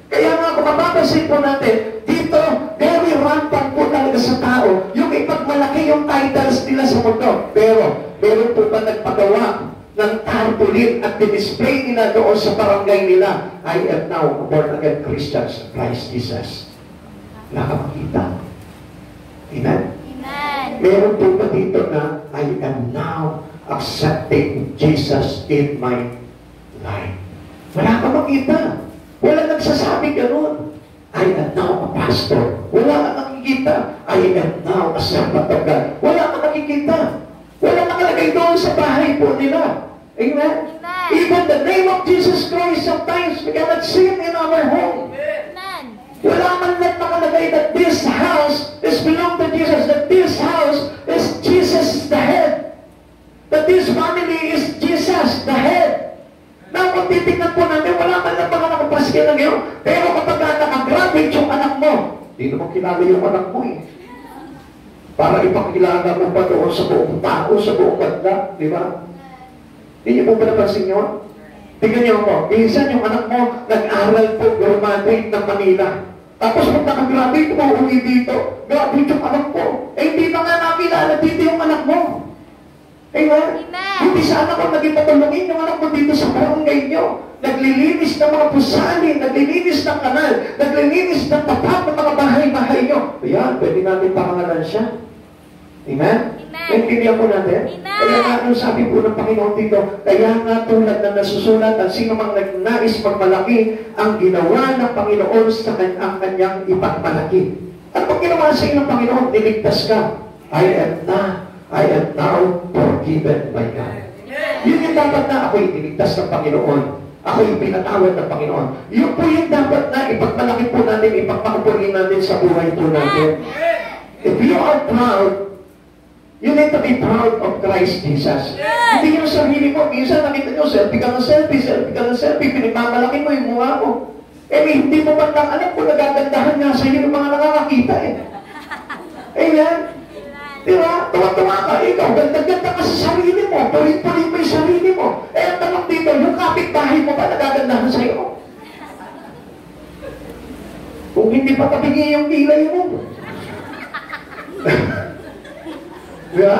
Speaker 1: Kaya nga, kung mapapansin po natin, dito, very rampant po talaga sa tao, yung ipagmalaki yung titles nila sa mundo. Pero, meron po ba nagpagawa ng tarpaulin at display nila doon sa barangay nila? I am now a born-again Christians, Christ Jesus. Nakakakita. Amen? Amen. Meron po ba dito na I am now accepting Jesus in my life? Wala ka makita. Wala nagsasabi ganun. I am now a pastor. Wala ka nakikita. I am now a servant of God. Wala ka nakikita. Wala nakalagay doon sa bahay po nila. Amen? Amen. Even the name of Jesus Christ sometimes we cannot see it in our home. Amen. Wala man lang nakalagay that this house is belong to Jesus, that this house is Jesus the head, that this family is Jesus the head. Now, kung titignan po natin, wala man lang mga nakapaskil ng iyo. Pero kapag nakagraduate yung anak mo, hindi naman kilala yung anak mo eh. Para ipakilala mo pa doon sa buong tao, sa buong banda, di ba? Hindi niyo po ba napansin nyo? Tingnan niyo ako, minsan yung anak mo, nag-aral po, graduate ng Manila. Tapos pag nakagraduate mo, uwi dito, graduate yung anak mo. Eh, hindi na nga nakilala dito yung anak mo. Amen? Hindi sana ko naging patulungin yung anak mo dito sa barangay nyo. Naglilinis ng mga pusali, naglilinis ng kanal, naglilinis ng tapat ng mga bahay-bahay nyo. Ayan, pwede natin pakangalan siya. Amen? Naintindihan po natin? Kaya nga, anong sabi po ng Panginoon dito? Kaya nga tulad na nasusulat, ang sino mang nagnais magmalaki, ang ginawa ng Panginoon sa kanyang ipagmalaki. At pag ginawa sa iyo ng Panginoon, niligtas ka. I am now forgiven by God. Yun yung dapat na ako'y niligtas ng Panginoon. Ako'y pinatawad ng Panginoon. Yun po yung dapat na ipagmalaki po natin, ipagpakapulin natin sa buhay po natin. If you are proud, you need to be proud of Christ Jesus. Hindi yung sarili mo. Minsan nakita nyo, selfie ka ng selfie, pinagmamalaki mo yung mukha mo. Eh, hindi mo man lang alam kung nagagandahan nga sa iyo ng mga nakakakita eh. Amen? Diba? Tuwa-tuwa ka, ikaw, ganda-ganda ka sa sarili mo, tuloy-tuloy mo yung sarili mo. Eh, ang tanong dito, yung kapitbahay mo ba nagagandahan sa iyo? Kung hindi pa tabingi yung kilay mo. Diba?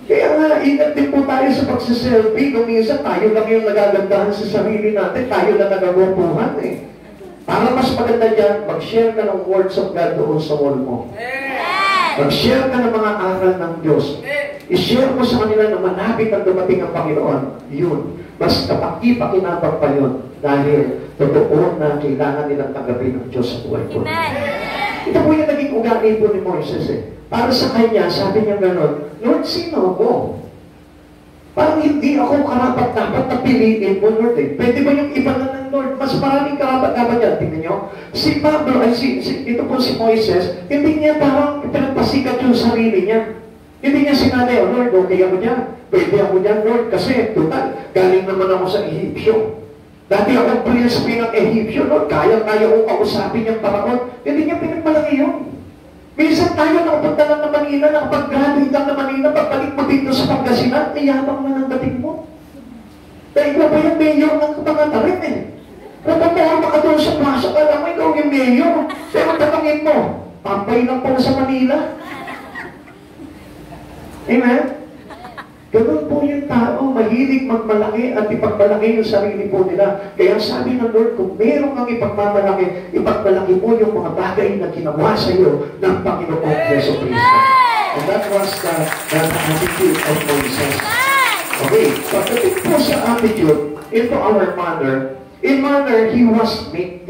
Speaker 1: Kaya nga, ingat din po tayo sa pagsiselfie, kung minsan tayo lang yung nagagandahan sa sarili natin, tayo lang nagagupuhan eh. Para mas maganda dyan, mag-share ka ng words of God doon sa wall mo. Mag-share ka ng mga aral ng Diyos. I-share mo sa kanila na malapit ang dumating ang Panginoon. Yun. Mas kapaki-pakinabang pa yun. Dahil totoo na kailangan nilang tanggapin ng Diyos sa buhay ko. Ito po yung naging ugali po ni Moises eh. Para sa kanya, sabi niya gano'n, Lord, sino ako? Parang hindi ako karapat-dapat na piliin mo, Lord eh. Pwede ba yung iba na ng Lord? Mas maraming karapat-dapat yan. Tingnan nyo. Si Pablo, ito po si Moises, hindi niya parang pinagpasikat yung sarili niya. Hindi niya sinabi, oh Lord, okay ako dyan. Pwede ako dyan, Lord, kasi total, galing naman ako sa Ehipsyo. Dati ako prinsipe ng Ehipsyo, Lord, kaya-kaya kong kausapin yung Paraon. Hindi niya pinagmalaki yun. Minsan tayo nakapunta lang na Manila, nakapag-graduate lang na Manila, pagbalik mo dito sa Pangasinan, iyabang na ng dating mo. Dahil ikaw ba yung mayor ng Kapangatarin eh? Kung paano ka doon sa plaza, alam mo, ikaw yung mayor. Pero tanongin mo, pampay lang pala sa Manila. Amen? Ganun po yung tao, mahilig magmalaki at ipagmalaki yung sarili po nila. Kaya sabi ng Lord, kung meron kang ipagmamalaki, ipagmalaki mo yung mga bagay na ginawa sa iyo ng Panginoong Yeso Cristo. And that was the attitude of Moses. Okay, pagdating po sa attitude, into our mother, in mother, he was meek.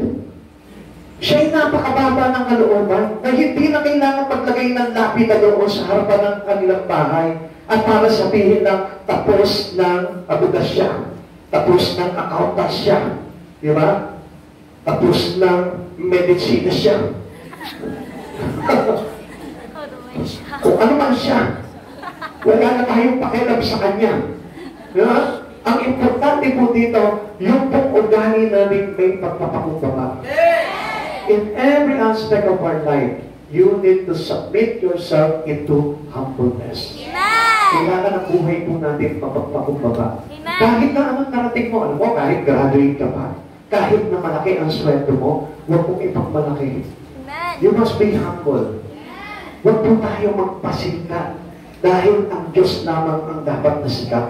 Speaker 1: Siya'y napakababa ng kalooban na hindi na kailangan maglagay ng lapida doon sa harapan ng kanilang bahay. At para sabihin lang, tapos ng abugasya, tapos ng accountasya, di ba? Tapos ng medisina siya. Kung ano man siya, wala na tayong pakialam sa kanya. Di ba? Ang importante po dito, yung pong ugali namin may pagpapakumbaba. In every aspect of our life, you need to submit yourself into humbleness. Kailangan ang buhay po natin mapagpakumbaba. Kahit na anong narating mo, alam mo, kahit graduate ka pa, kahit na malaki ang sweldo mo, huwag mong ipagmalaki. You must be humble. Huwag po tayo magpasingkat dahil ang Diyos lamang ang dapat na sikat.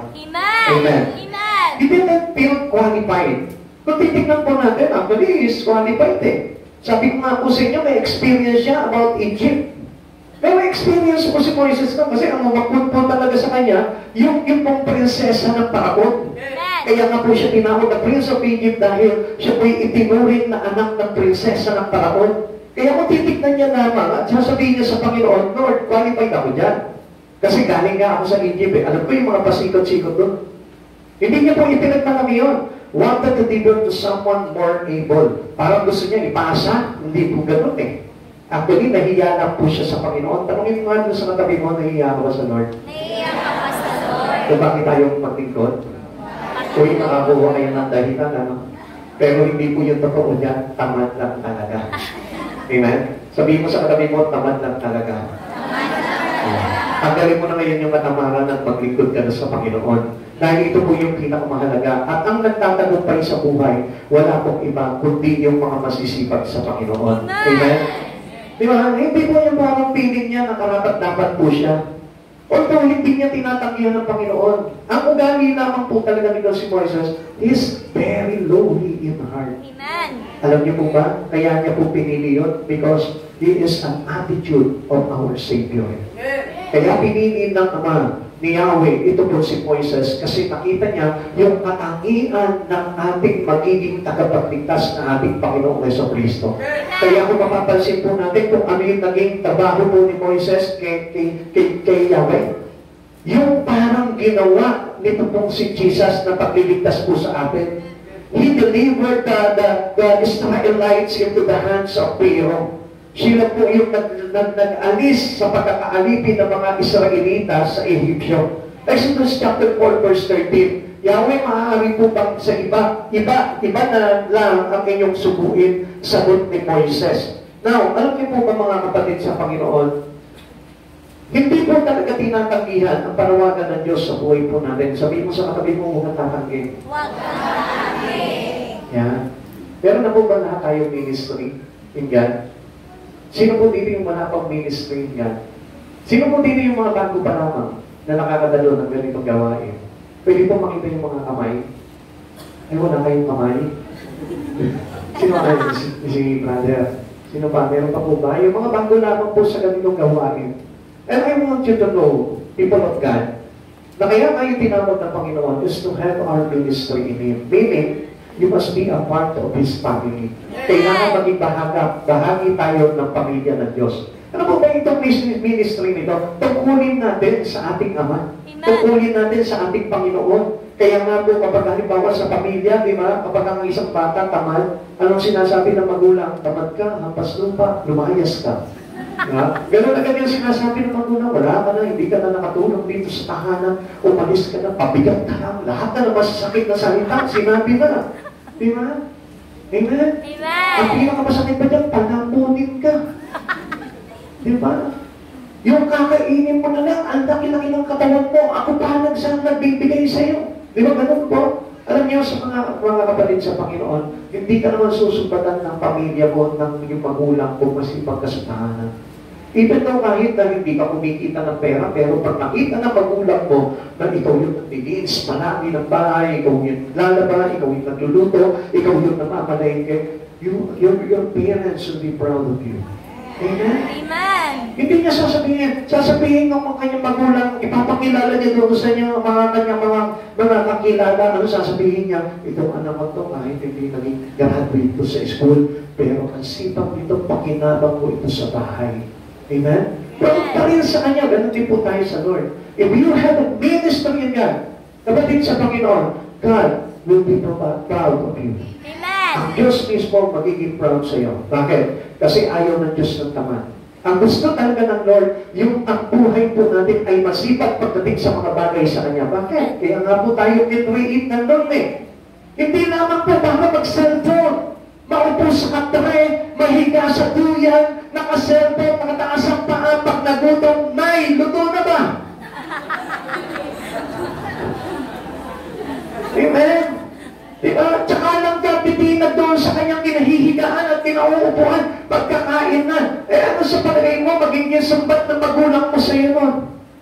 Speaker 1: Amen. He didn't feel qualified. Kung titignan po natin, actually, he is qualified eh. Sabi ko nga po sa inyo, may experience siya about Egypt. May experience po si Moises na kasi ang umakot po talaga sa kanya, yung pong prinsesa ng Paraon. Kaya nga po siya tinawag na Prince of Egypt dahil siya po'y itinuring na anak ng prinsesa ng Paraon. Kaya kung titignan niya lamang at sasabihin niya sa Panginoon, Lord, qualified ako dyan. Kasi galing nga ako sa Egypt eh. Alam ko yung mga pasikot-sikot doon. Hindi niya po ipinagmalaki yun. Wanted to deliver to someone more able. Parang gusto niya ipasa, hindi po ganun eh. Actually, nahiya lang po siya sa Panginoon. Tanungin mo nga doon sa katabi mo, nahiya ka ba sa Lord?
Speaker 2: Nahiya ka ba sa Lord?
Speaker 1: So, bakit tayong maglingkod? Kung makakuha kayo ng dahilan, ano? Pero hindi po yung totoo niya, tamad lang talaga. Amen? Sabihin mo sa katabi mo, tamad lang talaga. Tanggalin mo na ngayon yung katamaran at maglingkod ka na sa Panginoon. Dahil ito po yung pinakamahalaga. At ang nagtatagumpay sa buhay, wala pong iba, kundi yung mga masisipag sa Panginoon. Amen? Di ba? Hindi po yung parang piling niya na karapat-dapat po siya. Although hindi niya tinatanggihan ng Panginoon. Ang ugali lamang po talaga nito si Moises is very lowly in heart.
Speaker 2: Amen.
Speaker 1: Alam niyo po ba? Kaya niya po pinili yun because he is an attitude of our Savior. Kaya pinili ng Ama ni Yahweh, ito po si Moises, kasi nakita niya yung katangian ng ating magiging tagapagligtas na ating Panginoong Jesucristo. Kaya kung mapapansin po natin kung ano yung naging trabaho po ni Moises kay Yahweh, yung parang ginawa nito pong si Jesus na pagliligtas po sa atin. He delivered the Israelites into the hands of Pharaoh. Sila po yung nag-alis sa pagkakaalipin ng mga Israelita sa Ehipsyo. Exodus chapter 4 verse 13. Yahweh, maaari po bang sa iba na lang ang inyong subuin, sagot ni Moises. Now, alam niyo po ba mga kapatid sa Panginoon, hindi po talaga tinatanggihan ang panawagan ng Diyos sa buhay po natin. Sabihin mo sa katabi mo, huwag tatanggi.
Speaker 2: Huwag tatanggi.
Speaker 1: Yan. Meron na po ba lahat tayong ministry in God? Sino po dito yung wala pang ministry in God? Sino po dito yung mga bago pa lamang na nakakadalo ng ganitong gawain? Pwede po makita yung mga kamay. Ay, wala kayong kamay. Sino kayo? Si brother. Sino pa? Meron pa po ba? Yung mga bago lamang po sa ganitong gawain. And I want you to know, people of God, na kaya kayo tinawag ng Panginoon is to have our ministry in Him. Meaning, you must be a part of His family. Kailangan maging bahagi tayo ng pamilya ng Diyos. Ano po ba itong ministry nito? Tungkulin natin sa ating Ama. Tungkulin natin sa ating Panginoon. Kaya nga po, kapag halimbawa sa pamilya, di ba? Kapag ang isang bata tamad, anong sinasabi ng magulang? Tamad ka, hampas lupa, lumayas ka. Diba? Ganun na ganyan sinasabi ng magulang, wala ka na, hindi ka na nakatulong dito sa tahanan, umalis ka na, pabigat ka lang, lahat na masasakit na salita, sinabi na. Di ba? Amen?
Speaker 2: Amen!
Speaker 1: Ang pinakamasakit pa dyan, panamunin ka. Di ba? Yung kakainin mo na lang, ang laki-laki ng katawan mo, ako pa nagbibigay sa'yo. Di ba ganun po? Alam niyo sa mga kapatid sa Panginoon, hindi ka naman susumbatan ng pamilya mo, ng iyong magulang kung masipag ka sa tahanan. Even though kahit na hindi ka kumikita ng pera, pero pag nakita ng magulang mo na ikaw yung naglilinis palagi ng bahay, ikaw yung lalaba, ikaw yung nagluluto, ikaw yung namamalengke, your parents will be proud of you. Amen?
Speaker 2: Amen!
Speaker 1: Hindi niya sasabihin ng mga kanyang magulang, ipapakilala niya doon sa kanyang mga kakilala, ano sasabihin niya, itong anak ko to, kahit hindi naging graduate ko sa school, pero ang sipag nito, pakinabang ko ito sa bahay. Amen? Pero pa rin sa kanya, ganun din po tayo sa Lord. If you have a ministry in God, kapatid sa Panginoon, God will be proud of you.
Speaker 2: Amen!
Speaker 1: Ang Diyos mismo magiging proud sa iyo. Bakit? Kasi ayaw ng Diyos ng tamad. Ang gusto talaga ng Lord, yung ang buhay po natin ay masipag pagdating sa mga bagay sa Kanya. Bakit? Kaya nga po tayo nitweet ng Lord eh. Hindi lamang po para mag-cellphone. Maupo sa katre, mahiga sa duyan, naka-cellphone, nakataas ang paa, pag nagutom, nay, luto na ba? Amen? Diba? Tsaka lang ka titinag doon sa kanyang kinahihigaan at kinauupuan pagkakain na. Ano sa palagay mo, magiging sambat ng magulang mo sa iyo nun?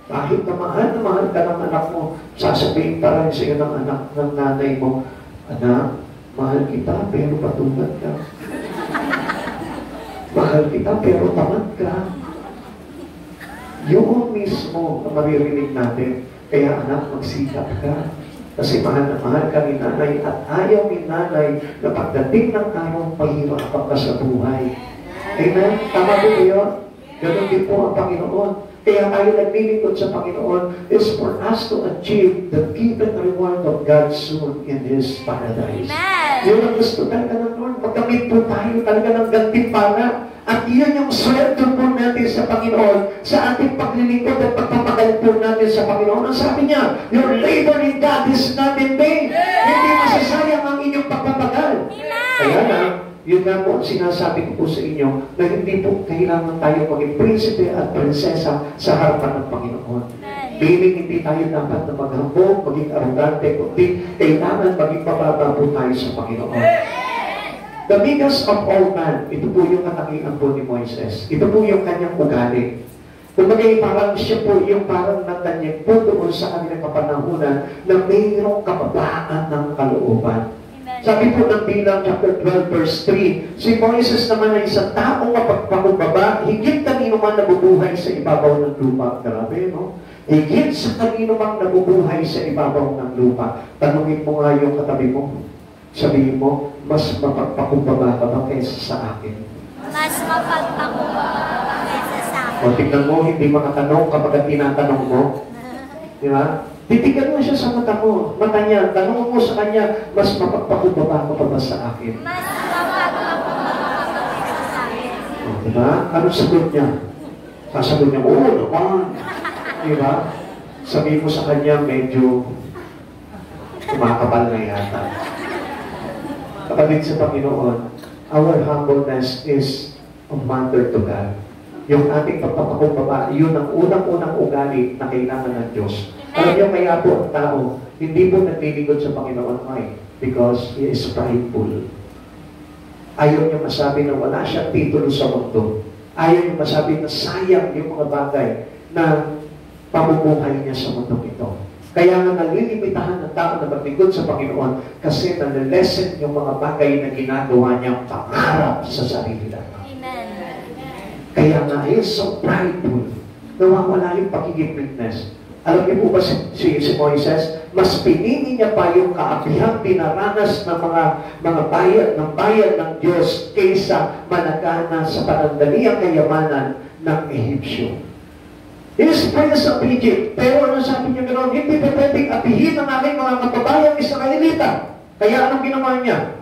Speaker 1: Kahit na mahal ka ng anak mo, sasabihin pa rin sa iyo ng anak ng nanay mo, anak, mahal kita pero patungad ka. Mahal kita pero tamad ka. Yun mismo ang maririnig natin. Kaya anak, magsikap ka. Kasi mahal na mahal ka ni nanay at ayaw ni nanay na pagdating ng araw, pahirapan ka sa buhay. Amen? Tama po kayo? Ganun din po ang Panginoon. Kaya tayo naglilingkod sa Panginoon is for us to achieve the given reward of God soon in His paradise.
Speaker 2: Amen!
Speaker 1: Yun ang gusto talaga ng Lord. Pagkamit po tayo talaga ng gantimpala. At iyan yung sweldo po natin sa Panginoon sa ating paglilingkod at pagpapagal po natin sa Panginoon. Ang sabi niya, your labor in God is not in vain. Hindi masasayang ang inyong pagpapagal. Kaya na, yun nga po, sinasabi ko po sa inyo na hindi po kailangan tayo maging prinsipe at prinsesa sa harapan ng Panginoon. Meaning, hindi tayo dapat na maghambog, maging arrogante, kundi kailangan maging mababa po tayo sa Panginoon. The biggest of all man, ito po yung katakian po ni Moises. Ito po yung kanyang ugali. Kumbaga, parang siya po yung parang natanyag po doon sa kanilang kapanahunan na mayroong kababaan ng kalooban. Sabi po ng Bilang chapter 12 verse 3, si Moises naman ay isang taong mapagpakumbaba, higit kanino man nabubuhay sa ibabaw ng lupa. Grabe, no? Higit sa kanino man nabubuhay sa ibabaw ng lupa. Tanungin mo nga yung katabi mo. Sabihin mo, mas mapagpakumbaba ka ba kaysa sa akin?
Speaker 2: Mas mapagpakumbaba ka kaysa sa akin.
Speaker 1: O tignan mo, hindi makatanong kapag tinatanong mo. Di ba? Titigan mo siya sa mata mo. Mata niya, tanong mo sa kanya, mas mapagpakumbaba ka pa ba sa akin?
Speaker 2: Mas mapagpakumbaba ka kaysa sa akin.
Speaker 1: O, di ba? Anong sagot niya? Sasagot niya, oo naman. Di ba? Sabihin mo sa kanya, medyo kumakapal na yata. Kapatid sa Panginoon, our humbleness is a matter to God. Yung ating pagpapakumbaba, yun ang unang-unang ugali na kailangan ng Diyos. Alam niyo, kaya po ang tao, hindi po naglilingkod sa Panginoon. Why? Because He is prideful. Ayaw niya masabi na wala siyang titulo sa mundo. Ayaw niya masabi na sayang yung mga bagay na pamumuhay niya sa mundo ito. Kaya nga nalilimitahan ng tao na maglingkod sa Panginoon kasi nalilesen yung mga bagay na ginagawa niyang pangarap sa sarili lang. Kaya nga, is so prideful. Nawawala yung pagiging witness. Alam niyo po ba si Moises? Mas pinili niya pa yung kaabihang pinaranas ng mga bayan ng Diyos kaysa managana sa panandaliang kayamanan ng Ehipsyo. He is Prince of Egypt. Pero ano sabi niya gano'n? Hindi pa pwedeng abihin ng aking mga kababayang Israelita. Kaya anong ginawa niya?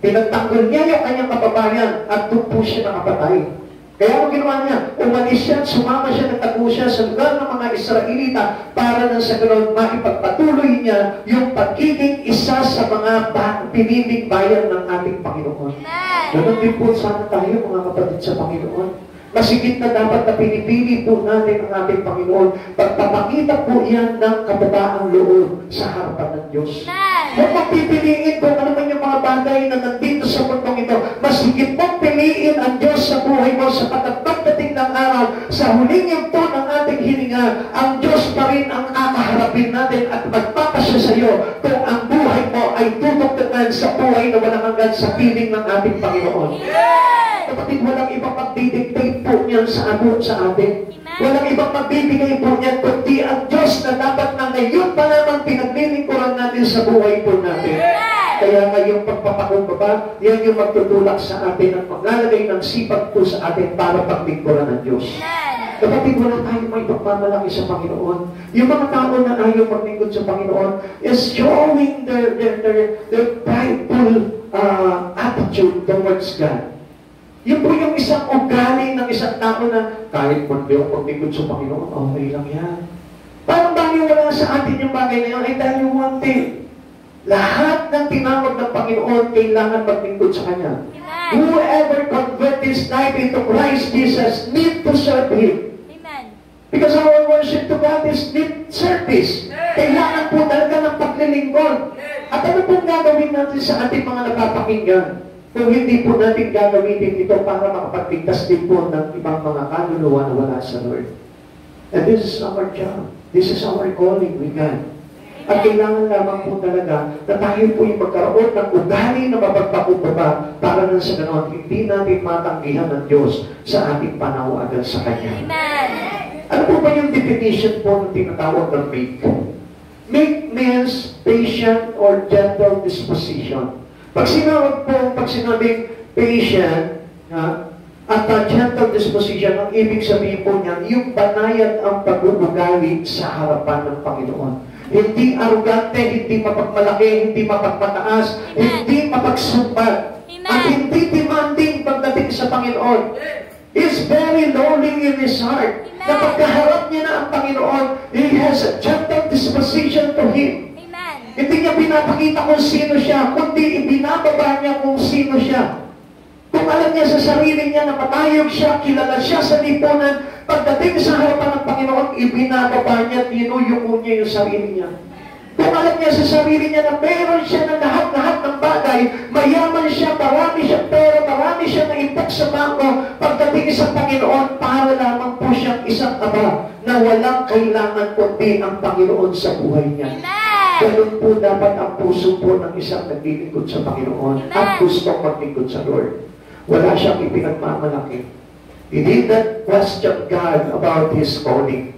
Speaker 1: Pinagtanggol niya yung kanyang kababayan at doon po siya nakapatay. Kaya anong ginawa niya? Umalis siya, sumama siya, nagtago siya sa lugar ng mga Israelita para nang sa gano'n maipagpatuloy niya yung pagiging isa sa mga piniling bayan ng ating Panginoon. Ganun din po sana tayo mga kapatid sa Panginoon. Masigit na dapat na pinipili po natin ang ating Panginoon. Pagpapakita po yan ng kababaang loob sa harapan ng Diyos. Huwag mong pipiliin kung ano man yung mga bagay na nandito sa mundong ito. Masigit mong piliin ang Diyos sa buhay mo sapagkat pagdating ng araw, sa huling yugto ng ating hininga, ang Diyos pa rin ang kakaharapin natin at magpapasya sa iyo kung ang buhay mo ay tutugtugan sa buhay na walang hanggan sa piling ng ating Panginoon. Kapatid, walang ibang magdidictate po niyan sa atin. Walang ibang magbibigay po niyan kundi ang Diyos na dapat na ngayon pa naman pinaglilingkuran natin sa buhay po natin. Kaya ngayong pagpapakumbaba, yan yung magtutulak sa atin at maglalagay ng sipag po sa atin para paglingkuran ng Diyos. Kapatid, wala tayong may pagmamalaki sa Panginoon. Yung mga tao na ayaw maglingkod sa Panginoon is showing their prideful attitude towards God. Yun po yung isang ugali ng isang tao na kahit hindi ako maglingkod sa Panginoon, okay lang yan. Parang baliwala sa atin yung bagay na yun, ay dahil one thing. Lahat ng tinawag ng Panginoon kailangan maglingkod sa Kanya. Whoever convert his life into Christ Jesus need to serve Him. Because our worship to God is need service. Kailangan po talaga ng paglilingkod. At ano pong gagawin natin sa ating mga napapakinggan? Kung hindi po natin gagawin ito para makapagligtas din po ng ibang mga kaluluwa na wala sa Lord. And this is our job. This is our calling with God. At kailangan lamang po talaga na tayo po yung magkaroon ng ugali na mapagpakumbaba para nang sa ganon, hindi natin matanggihan ng Diyos sa ating panawagan sa Kanya. Amen. Ano po ba yung definition po ng tinatawag ng meek? Meek means patient or gentle disposition. Pag sinabing patient at gentle disposition, ang ibig sabihin po niyan, yung banayad ang pag-uugali sa harapan ng Panginoon. Hindi arugante, hindi mapagmalaki, hindi mapagmataas, hindi mapagsumbat, at hindi demanding pagdating sa Panginoon. He's very lowly in his heart. Na pagkaharap niya na ang Panginoon, he has a gentle disposition to Him. Hindi niya pinapakita kung sino siya, kundi ibinababa niya kung sino siya. Kung alam niya sa sarili niya na matayog siya, kilala siya sa lipunan, pagdating sa harapan ng Panginoon, ibinababa niya, tinuyuko niya yung sarili niya. Kung alam niya sa sarili niya na meron siya ng lahat-lahat ng bagay, mayaman siya, marami siya pera, marami siya na impact sa bangko, pagdating sa Panginoon, para lamang po siyang isang ama na walang kailangan kundi ang Panginoon sa buhay niya. Ganun po dapat ang puso po ng isang naglilingkod sa Panginoon at gustong maglingkod sa Lord. Wala siyang ipinagmamalaki. He did not question God about His calling.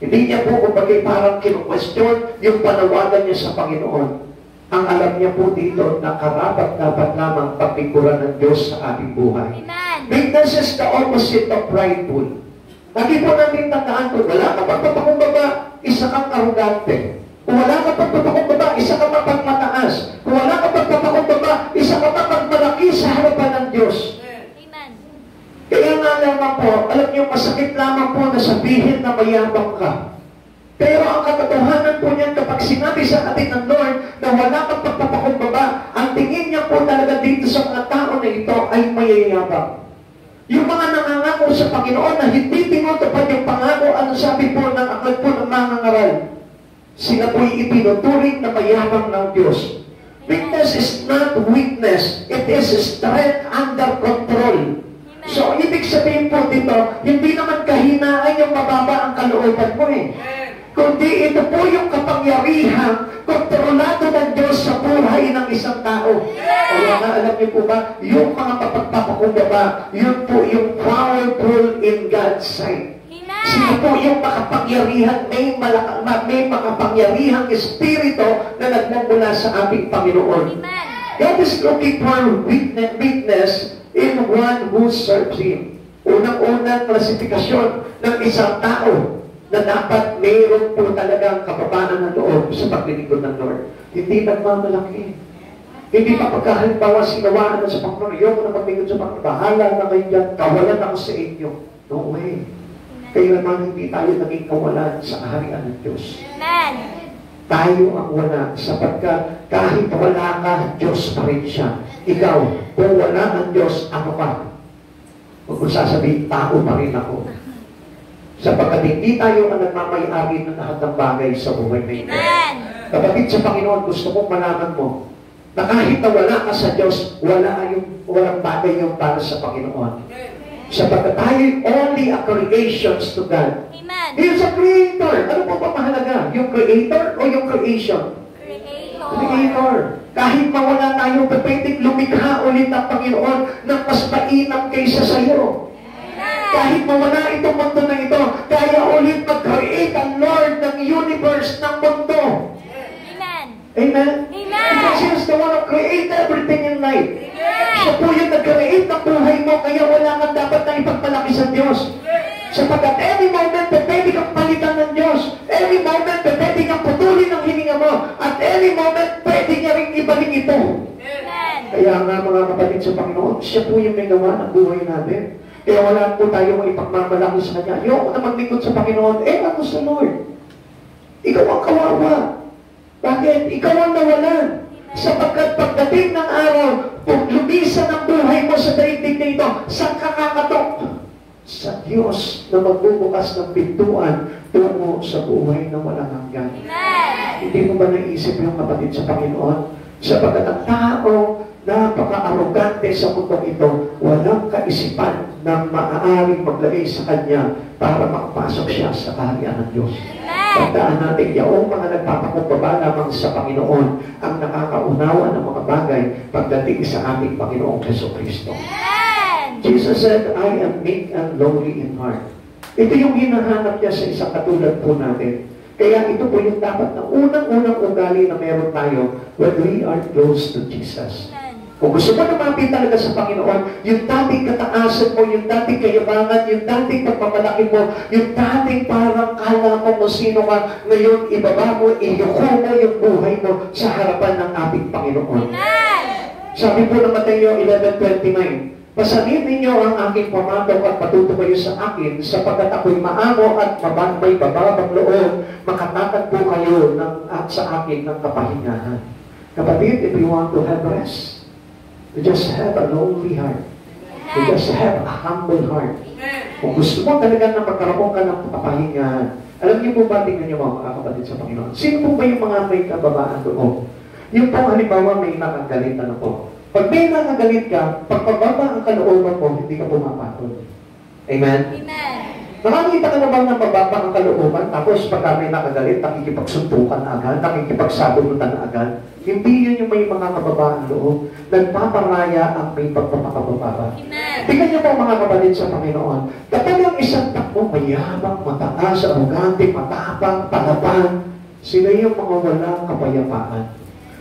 Speaker 1: Hindi niya po kumbaga parang kinu-question yung panawagan niya sa Panginoon. Ang alam niya po dito na karapat-dapat lamang paglingkuran ng Diyos sa ating buhay. Meekness is the opposite of prideful. Lagi po natin tandaan kung wala ka pagpapakumbaba, isa kang arugante. Kung wala ka pagpapakumbaba, isa kang mapagmataas. Kung wala ka pagpapakumbaba, isa kang mapagmalaki sa harapan ng Diyos. Kaya nga lamang po, alam niyo, masakit lamang po na sabihin na mayabang ka. Pero ang katotohanan po niyan, kapag sinabi sa atin ng Lord na wala kang pagpapakumbaba, ang tingin niya po talaga dito sa mga tao na ito ay mayayabang. Yung mga nangangako sa Panginoon na hindi tinutupad yung pangako, ano sabi po ng akal po ng mga ngaral? Sila po'y itinuturing na mayabang ng Diyos. Weakness is not weakness. It is strength under control. So, ibig sabihin po dito, hindi naman kahinaan yung mababa ang kalooban mo eh. kundi ito po yung kapangyarihan, kontrolado ng Diyos sa buhay ng isang tao. Kaya nga, alam niyo po ba, yung mga kapagpapakumbaba, yun po yung powerful in God's sight. Sino po yung makapangyarihan, may makapangyarihang espiritu na nagmumula sa ating Panginoon. God is looking for witness in one who serves Him. Unang-unang klasifikasyon ng isang tao na dapat mayroon po talagang kababaan ng loob sa paglilingkod ng Lord. Hindi nagmamalaki. Hindi pa pagkahalimbawa sinawaan na sa Panginoon, yung na maglingkod sa Panginoon, bahala na kayo dyan, kawalan ako sa inyo. No way. Kaya naman hindi tayo naging kawalan sa kaharian ng Diyos.
Speaker 2: Amen.
Speaker 1: Tayo ang wala sapagkat kahit wala ka, Diyos pa rin siya. Ikaw, kung wala ang Diyos, ano ka? Huwag mo sasabihin, tao pa rin ako. Sapagkat hindi tayo ang nagmamayari ng lahat ng bagay sa buhay na ito. Kapatid sa Panginoon, gusto kong malaman mo na kahit na wala ka sa Diyos, walang bagay yung para sa Panginoon. Sapagkat tayo only a creations to God.
Speaker 2: Amen.
Speaker 1: He is a creator. Ano po ba mahalaga? Yung creator o yung creation? Creator. Kahit mawala tayo, pwedeng lumikha ulit ang Panginoon ng mas mainam kaysa sa iyo. Kahit mawala itong mundo na ito, kaya ulit mag-create ang Lord ng universe, ng mundo.
Speaker 2: Amen.
Speaker 1: Amen?
Speaker 2: Amen.
Speaker 1: Because He is the one who create everything in life. Siya po yung nag-create ng buhay mo, kaya wala kang dapat na ipagmalaki sa Diyos. Sapagkat any moment, pwede kang palitan ng Diyos. Any moment, pwede kang putulin ng hininga mo. At any moment, pwede niya rin ibalik ito.
Speaker 2: Amen.
Speaker 1: Kaya nga mga kapatid sa Panginoon, siya po yung may gawa ng buhay natin. Kaya wala po tayo ipagmamalaki sa Kanya. Ayoko na maglingkod sa Panginoon, ako sa Lord. Ikaw ang kawawa. Bakit? Ikaw ang nawalan. Sapagkat pagdating ng araw, kung lumisan ang buhay mo sa daigdig na ito, saan ka kakatok? Sa Diyos na magbubukas ng pintuan tungo sa buhay na walang hanggan. Hindi mo ba naisip yung kapatid sa Panginoon? Sapagkat ang tao napaka-arrogante sa mundong ito, walang kaisipan na maaaring maglagay sa Kanya para makapasok siya sa kaharian ng Diyos. Tandaan natin, yung mga nagpapakumbaba lamang sa Panginoon ang nakakaunawa ng mga bagay pagdating sa ating Panginoong Jesucristo. Jesus said, I am meek and lowly in heart. Ito yung hinahanap niya sa isang katulad po natin. Kaya ito po yung dapat na unang-unang ugali na meron tayo when we are close to Jesus. Kung gusto mo lumapit talaga sa Panginoon, yung dating kataasan mo, yung dating kayabangan, yung dating pagpamalaki mo, yung dating parang kala mo kung sino ka, ngayon ibaba mo, iyuko mo yung buhay mo sa harapan ng ating Panginoon. Sabi po ng Mateo 11:29, pasanin ninyo ang aking pamataw at patutumayo sa akin, sapagkat ako'y maamo at may bababang loob, makatakad po kayo sa akin ng kapahingahan. Kapatid, if you want to have rest, you just have a lonely heart. You just have a humble heart. Kung gusto mo talaga na magkaroon ka ng kapahingahan, alam niyo po ba, tingnan niyo mga kapatid sa Panginoon, sino po ba yung mga may kababaan doon? Yung po halimbawa may nakagalit na po. Pag may nakagalit ka, pag pababa ang kalooban mo, hindi ka pumapatol. Amen?
Speaker 2: Amen.
Speaker 1: Nakakita ka na ba na mababa ang kalooban, tapos pag may nakagalit, nakikipagsuntukan na agad, nakikipagsabunutan na agad? Hindi yun yung may mga kababaan loob. Nagpaparaya ang may pagpapakababa. Tingnan niyo po mga kapatid sa Panginoon, kapag ang isang takbo mayabang, mataas, arugante, matapang, palaban, sila yung mga walang kapayapaan.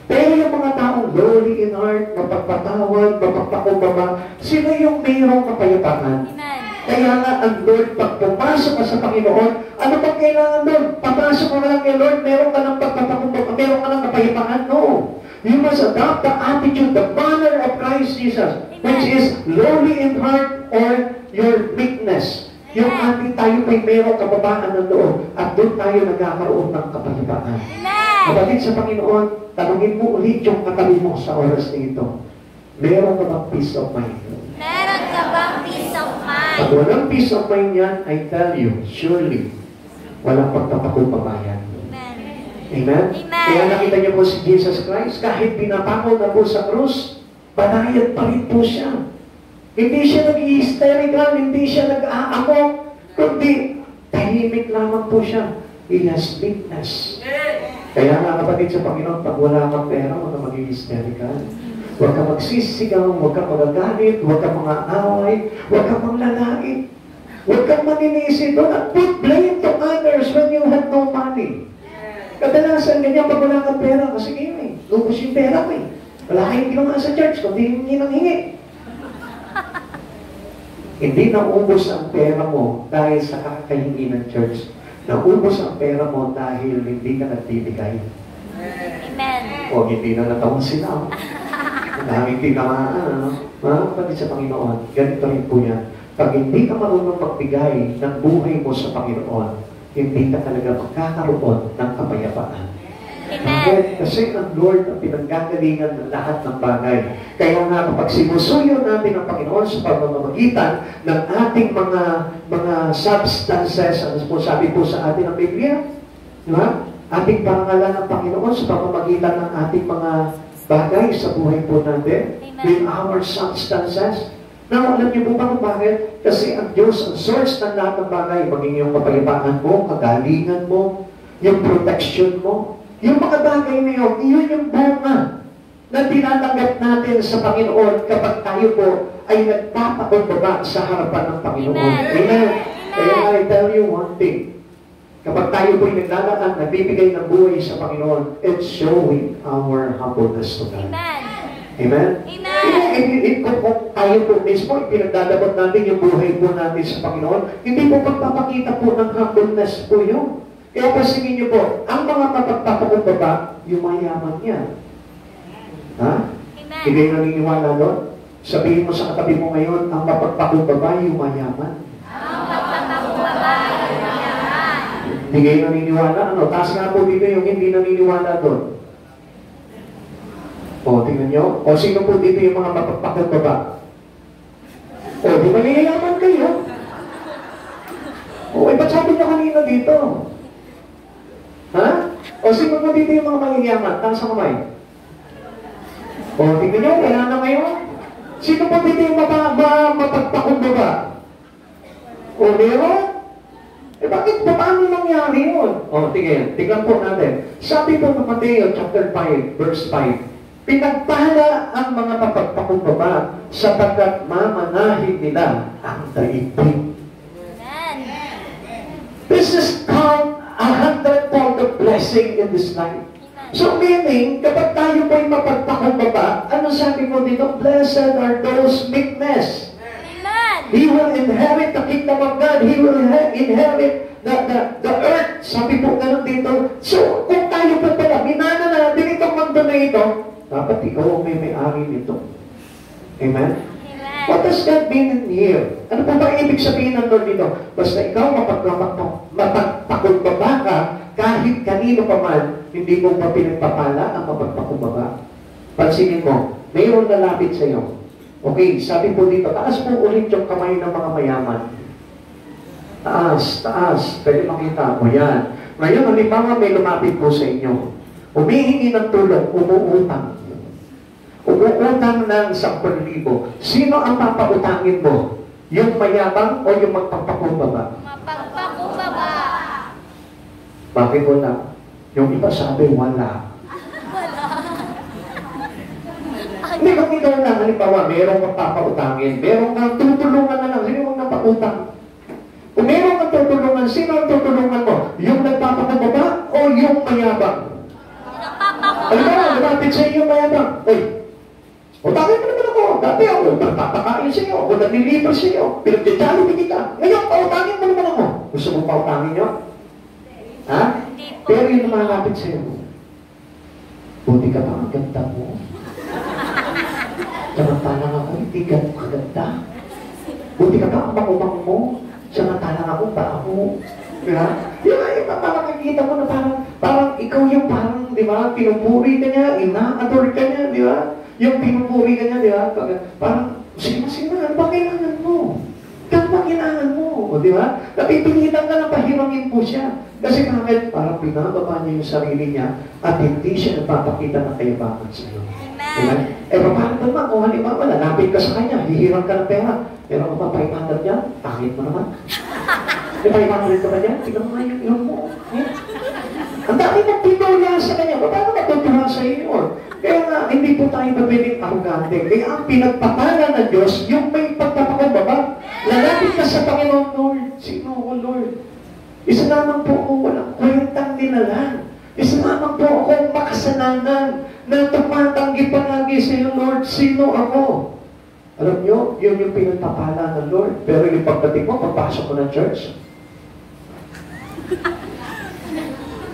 Speaker 1: Pero yung mga taong lowly in heart, mapagpatawad, mapagpakumbaba, sila yung mayroong kapayapaan. Kaya nga ang Lord, pag pumasok ka sa Panginoon, ano bang kailangan doon? Papasok mo na lang kay Lord, meron ka ng pagpapakumbaba, meron ka ng kapayapaan? No. You must adopt the attitude, the manner of Christ Jesus, which is lowly in heart or your meekness. Yung ating tayo may merong kababaan ng loob at doon tayo nagkakaroon ng kapayapaan. Kapatid sa Panginoon, tanungin mo ulit yung katabi mo sa oras na ito. Meron ka bang peace of mind?
Speaker 2: Meron ka bang peace of mind?
Speaker 1: Pag walang peace of mind yan, I tell you, surely, walang pagpapakumbaba yan. Amen? Kaya nakita niyo po si Jesus Christ, kahit pinapako na po sa krus, banayad pa rin po siya. Hindi siya nag-hysterical, hindi siya nag-aamok, kundi tahimik lamang po siya. He has meekness. Kaya nga kapatid sa Panginoon, pag wala kang pera, huwag kang maging hysterical. Huwag kang magsisigaw, huwag kang magagalit, huwag kang mga-away, huwag kang manlalait. Huwag kang maninisi doon at put blame to others when you have no money. Kadalasan ganyan pag wala kang pera, kasi ngayon eh, lubos yung pera mo eh. Wala kayong ginawa sa church, kundi hingi ng hingi. Hindi naubos ang pera mo dahil sa kakahingi ng church. Naubos ang pera mo dahil hindi ka nagbibigay.
Speaker 2: Amen.
Speaker 1: O hindi na natawang sila. Ang daming tinamaan, ano? Mga kapatid sa Panginoon, ganito rin po yan. Pag hindi ka marunong magbigay ng buhay mo sa Panginoon, hindi ka talaga magkakaroon ng kapayapaan.
Speaker 2: Amen.
Speaker 1: Kasi ang Lord ang pinanggagalingan ng lahat ng bagay. Kaya nga kapag sinusuyo natin ang Panginoon sa pamamagitan ng ating mga substances, ano po sabi po sa atin ng Biblia, di ba? Ating parangalan ng Panginoon sa pamamagitan ng ating mga bagay sa buhay po natin, with our substances. Now, alam niyo po ba kung bakit? Kasi ang Diyos, ang source ng lahat ng bagay, maging yung kapayapaan mo, kagalingan mo, yung protection mo, yung mga bagay na yun, iyon yung bunga na tinatanggap natin sa Panginoon kapag tayo po ay nagpapakumbaba sa harapan ng Panginoon. Amen. Kaya I tell you one thing, kapag tayo po ay naglalaan, nagbibigay ng buhay sa Panginoon, it's showing our humbleness to God.
Speaker 2: Amen.
Speaker 1: Amen?
Speaker 2: Amen.
Speaker 1: Kung tayo po mismo, pinagdadabot natin yung buhay po natin sa Panginoon, hindi po pagpapakita po ng humbleness po yun. Kaya pasingin niyo po, ang mga mapagpapakumbaba, yung mayaman niya. Ha?
Speaker 2: Amen.
Speaker 1: Hindi kayo naniniwala doon? Sabihin mo sa katabi mo ngayon, ang mapagpakumbaba, yung mayaman.
Speaker 2: Ang pagpapakumbaba ay mayaman.
Speaker 1: Hindi kayo naniniwala? Ano? Taas nga po dito yung hindi naniniwala doon. O, tingnan nyo. O, sino po dito yung mga mapagpakumbaba? O, di ba nilayaman kayo? O, ba't sabi niyo kanina dito? Ha? O, sino po dito yung mga manginyaman? Taas ang kamay. O, tingnan nyo, wala na ngayon. Sino po dito yung mapagpakumbaba? O, meron? Eh, bakit? Paano nangyari yun? O, tingnan po natin. Sabi po ng Mateo, chapter 5, verse 5, pinagpala ang mga mapagpakumbaba sapagkat mamanahin nila ang daigdig. This is called 100-fold of blessing in this life. So meaning, kapag tayo po ay mapagpakumbaba, ano sabi mo dito? Blessed are those meekness. He will inherit the kingdom of God. He will inherit the earth. Sabi po ganun dito. So, kung tayo po pala, minana natin itong mundo na ito, dapat ikaw ang may-ari nito. Amen? What does that mean in here? Ano po ba ibig sabihin ng Lord dito? Basta ikaw mapagpakumbaba ka, kahit kanino pa man, hindi mo pa pinagpapala ang mapagpakumbaba. Pansinin mo, mayroon lalapit sa iyo. Okay, sabi po dito, taas po ulit yung kamay ng mga mayaman. Taas, taas. Pwede makita. O yan. Ngayon, halimbawa may lumapit po sa inyo. Humihingi ng tulong, umuutang. Umuutang ng 10,000. Sino ang papautangin mo? Yung mayabang o yung magpapakumbaba?
Speaker 2: Mapagpakumbaba.
Speaker 1: Bakit wala? Yung iba sabi, wala. Hindi kung ikaw lang, halimbawa, merong magpapautangin, merong kang tutulungan na lang, sino yung napakutang? Kung merong kang tutulungan, sino ang tutulungan mo? Yung nagpapakumbaba o yung mayabang? Halimbawa, lumapit sa iyo yung mayabang. Uy, utangin mo naman ako. Dati ako, nagpapakain sa iyo, ako naglilibre sa iyo, pinagdadalibig kita. Ngayon, pautangin mo naman ako. Gusto mo pautangin nyo? Ha? Pero yung lumalapit sa iyo, buti ka pa ang ganda mo. Samantalang ako, hindi ganun kaganda. Buti ka pa ang bango-bango mo. Samantalang ako, baho. Diba? Yung parang nakikita mo na parang ikaw yung parang, di ba, pinupuri ka niya, ina-adore ka niya, di ba? Yung pinupuri ka niya, di ba? Parang, sige, ano ba kailangan mo? Ano ba kailangan mo? O, di ba? Napipilitan ka na pahirangin po siya. Kasi bakit? Parang pinababa niya yung sarili niya at hindi siya nagpapakita ng kayabangan sa iyo. Amen? Eh, paano naman? Kung halimbawa, lalapit ka sa kanya, hihirang ka ng pera. Pero kung pa 500 niya, pangit mo naman. May 500 ka ba dyan? Tignan mo nga yung ilong mo. Ang dami mong pinula sa kanya. Paano matutuwa sa iyo? Kaya nga, hindi po tayo pwedeng arugante. Kaya ang pinagpapala ng Diyos, yung may pagpapakumbaba. Lalapit ka sa Panginoon, Lord. Sino ako, Lord? Isa lamang po ako, walang kwentang nilalang. Isa lamang po ako makasalanan na tumatanggi palagi sa iyo, Lord. Sino ako? Alam nyo, yun yung pinagpapala ng Lord. Pero yung pagdating mo, pagpasok mo ng church.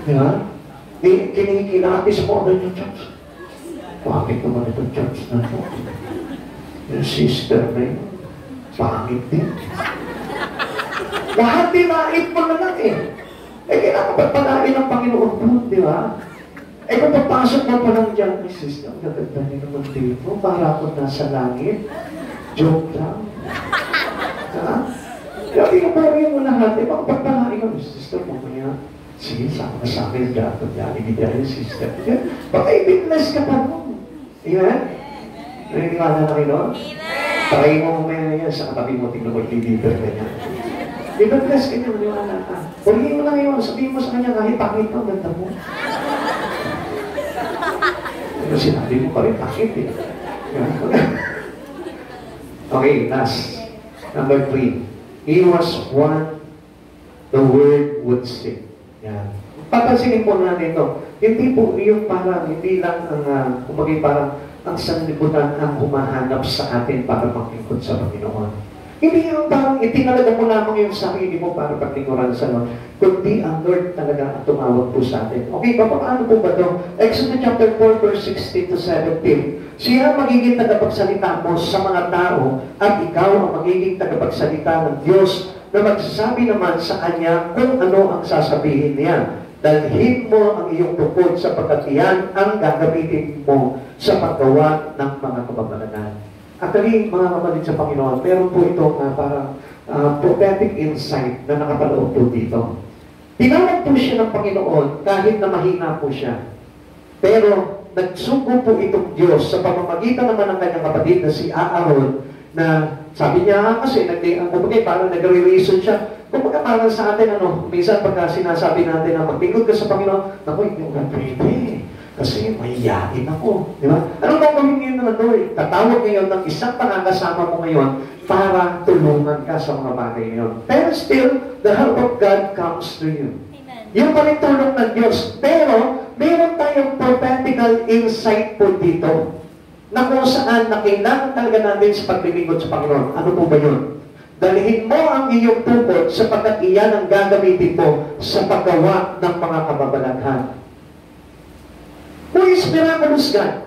Speaker 1: Di ba? Kinikilatis mo agad yung church. Bakit naman itong church na ito? Yung sister na yun, pangit din. Lahat dinait mo na lang eh. Eh, kailangan ba palain ng Panginoon po, di ba? Eh, kung papasok mo pa lang dyan, sister, ang gaganda niyo naman dito, para ako nasa langit. Joke lang. Ha? Kaya pinupuri mo lahat, eh, pagpapalain ka, sister, mamaya. Sige, sama sa akin dyan, ibigay yung sister. Baka i-bless ka pa nun. Amen? Naniniwala na kayo nun? Try mo mamaya yan sa katabi mo, tingnan mo, i-deliver ka niya. I-bless ka niya, maniwala ka. Purihin mo lang yun, sabihin mo sa kanya, kahit pangit mo, ganda mo. Pero sinabi mo pa rin, pangit eh. Okay, last. Number 3. He was one the word would sing. Yan. Papansinin po natin ito. Hindi po yung parang, hindi lang ang, kumbaga parang, ang sanlibutan ang humahanap sa atin para maglingkod sa Panginoon. Hindi yung parang itinalaga mo lamang yung sarili mo para paglingkuran sa Lord, kundi ang Lord talaga ang tumawag po sa atin. Okay, paano po ba ito? Exodus chapter 4, verse 16 to 17. Siya ang magiging tagapagsalita mo sa mga tao at ikaw ang magiging tagapagsalita ng Diyos na magsasabi naman sa Kanya kung ano ang sasabihin niya. Dalhin mo ang iyong bukod sapagkat iyan ang gagamitin mo sa paggawa ng mga kababalagan. Actually, mga kapatid sa Panginoon, meron po ito na parang prophetic insight na nakapaloob po dito. Tinawag po siya ng Panginoon kahit na mahina po siya. Pero nagsugo po itong Diyos sa pamamagitan naman ng kanyang kapatid na si Aaron na sabi niya kasi parang nagre-reason siya. Kumbaga parang sa atin, minsan pagka sinasabi natin na maglingkod ka sa Panginoon, naku, hindi ko pwede. Kasi mahiyain ako. Di ba? Anong gagawin ngayon na ito? Tatawag ngayon ng isang pangangasama mo ngayon para tulungan ka sa mga bagay ngayon. Pero still, the help of God comes to you.
Speaker 2: Amen.
Speaker 1: Yung pa rin tulong ng Diyos. Pero, meron tayong prophetical insight po dito na kung saan na kailangan talaga natin sa paglilingkod sa Panginoon. Ano po ba yun? Dalhin mo ang iyong tukod sapagkat iyan ang gagamitin mo sa paggawa ng mga kababalaghan. Who is miraculous God?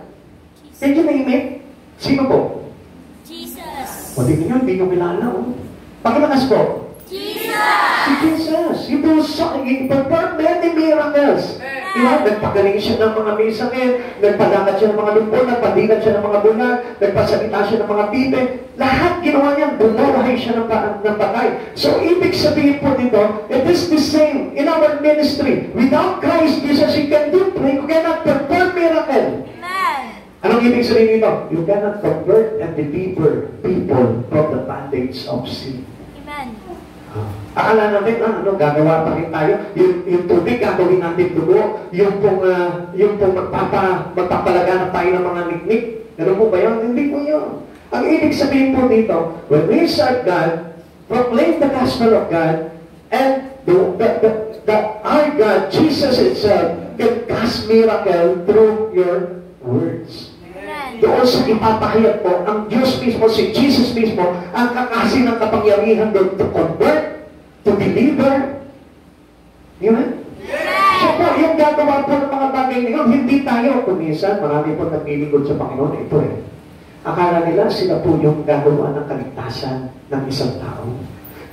Speaker 1: Can you name it? Sino po?
Speaker 2: Jesus.
Speaker 1: O, tingnan nyo, hindi nyo kilala. Pakilakas po.
Speaker 2: Jesus.
Speaker 1: Si Jesus. He performed many miracles. Diba? Nagpagaling siya ng mga may sakit, nagpalakad siya ng mga lumpo, nagpadilat siya ng mga bulag, nagpasalita siya ng mga pipe. Lahat ginawa niya, bumuhay siya ng patay. So, ibig sabihin po dito, it is the same in our ministry. Without Christ Jesus, you cannot perform miracle.
Speaker 2: Amen.
Speaker 1: Anong ibig sabihin nito? You cannot convert and deliver people from the bondage of sin.
Speaker 2: Amen.
Speaker 1: Akala natin, gagawa pa rin tayo. Yung tubig, gagawin natin dugo. Yung pong magpapalaganap tayo ng mga niknik. Ganun po ba yun? Hindi po yun. Ang ibig sabihin po dito, when we serve God, proclaim the gospel of God, and our God, Jesus itself, can cast miracle through your words. Doon sa ipapahayag po, ang Diyos mismo, si Jesus mismo, ang kakasi ng kapangyarihan doon to convert, to deliver. Amen? So po, yung gagawa po ng mga bagay ngayon, hindi tayo. Kung minsan, marami po naglilingkod sa Panginoon, ito akala nila sila po yung gagawa ng kaligtasan ng isang tao.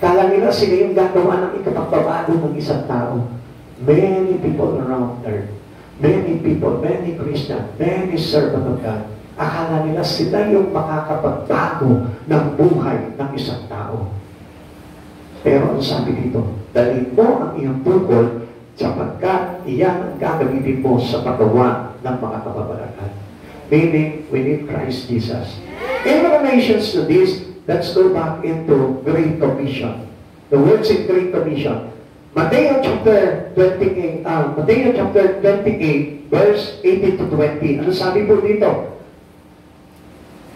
Speaker 1: Akala nila sila yung gagawa ng ikapagbabago ng isang tao. Many people around there, many people, many Christian, many servant of God, akala nila sila yung makakapagbago ng buhay ng isang tao. Pero ang sabi dito, dalhin mo ang iyong tukol sapagkat iyan ang gagamitin mo sa paggawa ng mga kababalagan. Meaning, we need Christ Jesus. In relations to this, let's go back into Great Commission. The words in Great Commission. Matthew chapter 28, verse 18 to 20. Ano sabi po dito?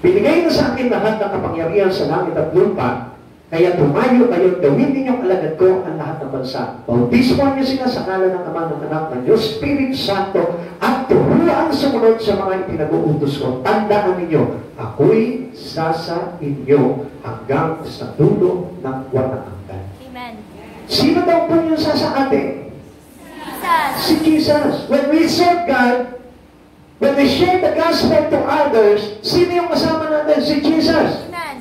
Speaker 1: Binigay na sa akin lahat ng kapangyarihan sa langit at lupa, kaya tumayo kayo, gawin ninyong alagad ko ang lahat ng bansa. Bautismo niyo sila sa ngalan ng Ama, ng Anak, ng Diyos, Espiritu Santo, at turuan sumunod sa mga ipinag-uutos ko. Tandaan ninyo, ako'y sasa inyo hanggang sa dulo ng walang hanggan.
Speaker 2: Amen.
Speaker 1: Sino daw po yung sasa atin?
Speaker 2: Jesus.
Speaker 1: Si Jesus. When we serve God, when we share the gospel to others, sino yung kasama natin? Si Jesus.
Speaker 2: Amen.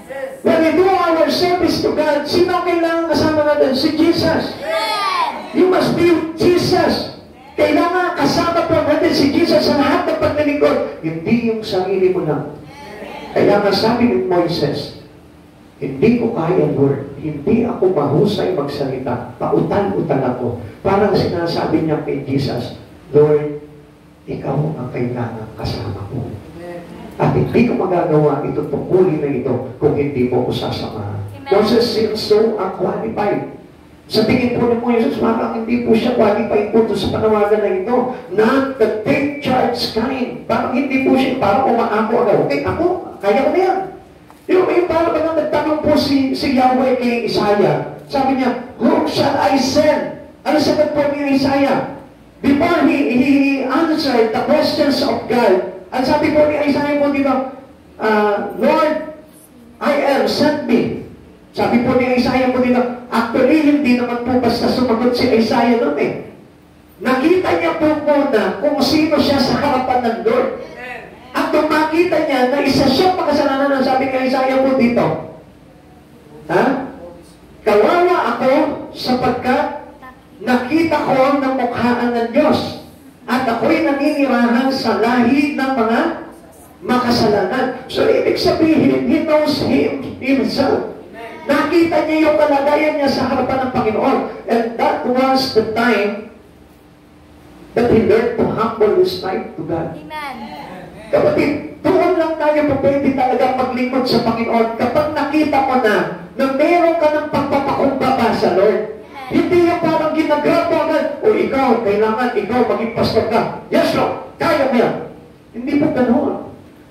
Speaker 1: When we do our service to God, sino ang kailangan kasama natin? Si Jesus.
Speaker 2: Amen.
Speaker 1: You must be with Jesus. Kailangan kasama po natin si Jesus sa lahat ng paglilingkod. Hindi yung sarili mo lang. Kaya nga sabi ni Moises, hindi ko kaya, Lord. Hindi ako mahusay magsalita. Pautal-utal ako. Parang sinasabi niya kay Jesus, Lord, ikaw ang kailangan kasama ko. At hindi ko magagawa ito tungkulin na ito kung hindi mo ko sasamahan. Moses seems so unqualified. Sa tingin po ni Moses, parang hindi po siya qualified po sa panawagan na ito. Not the take charge kind. Parang hindi po siya, parang umaako agad. Okay, ako, kaya ko na yan. Yung parang ba nagtanong po si Yahweh kay Isaiah. Sabi niya, whom shall I send? Ano sagot po ni Isaiah? Before he answered the questions of God, ang sabi po ni Isaiah po dito, Lord, I am, send me. Sabi po ni Isaiah po dito, actually, hindi naman po basta sumagot si Isaiah noon eh. Nakita niya po muna kung sino siya sa harapan ng Lord. At kung makita niya na isa siyang makasalanan, sabi ni Isaiah po dito, kawawa ako sapagkat nakita ko ng mukhaan ng Diyos. At ako'y naninirahan sa lahi ng mga makasalanan. So, ibig sabihin, he knows himself. Nakita niya yung kalagayan niya sa harapan ng Panginoon. And that was the time that he learned to humble his life to God.
Speaker 2: Amen.
Speaker 1: Kapatid, doon lang tayo po pwede talaga maglingkod sa Panginoon kapag nakita mo na meron ka ng pagpapakumbaba sa Lord. Hindi yung parang ginagrab mo agad, o ikaw, kailangan ikaw maging pastor ka. Yes, Lord, kaya mo yan. Hindi po ganoon.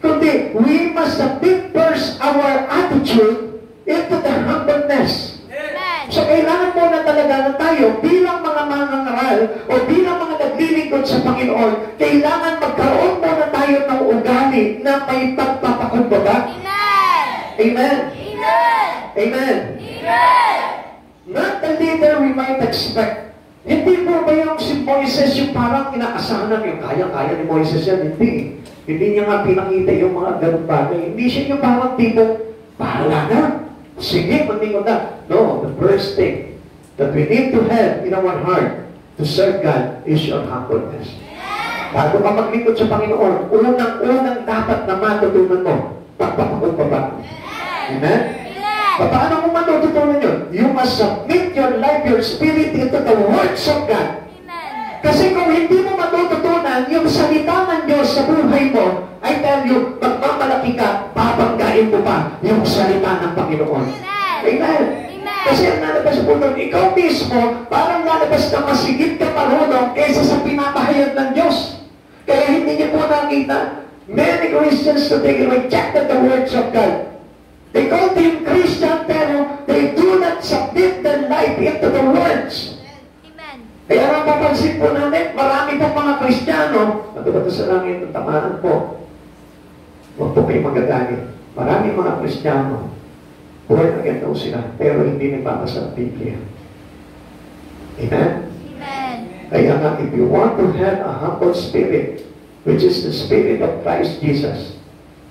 Speaker 1: Kundi, we must submit first our attitude into the humbleness.
Speaker 2: Amen.
Speaker 1: So, kailangan muna talaga na tayo, bilang mga mangangaral, o bilang mga naglilingkod sa Panginoon, kailangan magkaroon muna tayo ng ugali na may pagpapakumbaba.
Speaker 2: Amen.
Speaker 1: Amen.
Speaker 2: Amen.
Speaker 1: Amen.
Speaker 2: Amen.
Speaker 1: Not the leader we might expect. Hindi po ba yung si Moises yung parang inaasahan yung kaya-kaya ni Moises yan? Hindi. Hindi niya nga pinakita yung mga ganun bagay. Hindi siya yung parang tipo, bahala na. Sige, mandingon na. No, the first thing that we need to have in our heart to serve God is your humbleness. Bago ka maglingkod sa Panginoon, unang-unang dapat na matutunan mo, pagpapakumbaba. Amen? Paano mo matututunan yun? You must submit your life, your spirit into the words of God.
Speaker 2: Amen.
Speaker 1: Kasi kung hindi mo matututunan yung salita ng Diyos sa buhay mo, I tell you, magmamalaki ka, babanggain mo pa yung salita ng Panginoon.
Speaker 2: Amen.
Speaker 1: Amen.
Speaker 2: Amen.
Speaker 1: Kasi ang lalabas po doon, ikaw mismo, parang lalabas na masigit ka marunong kaysa sa pinapahayag ng Diyos. Kaya hindi niyo po nakita, many Christians today rejected the words of God. They call them Christian, pero they do not submit their life into the words.
Speaker 2: Amen.
Speaker 1: Kaya mapapansin po natin, marami pong mga Kristiyano, natuto sa langit ang tamaan po. Huwag po kayo magagalit. Marami mga Kristiyano, born again daw sila, pero hindi nagbabasa ng Biblia. Amen?
Speaker 2: Amen.
Speaker 1: Kaya nga, if you want to have a humble spirit, which is the spirit of Christ Jesus,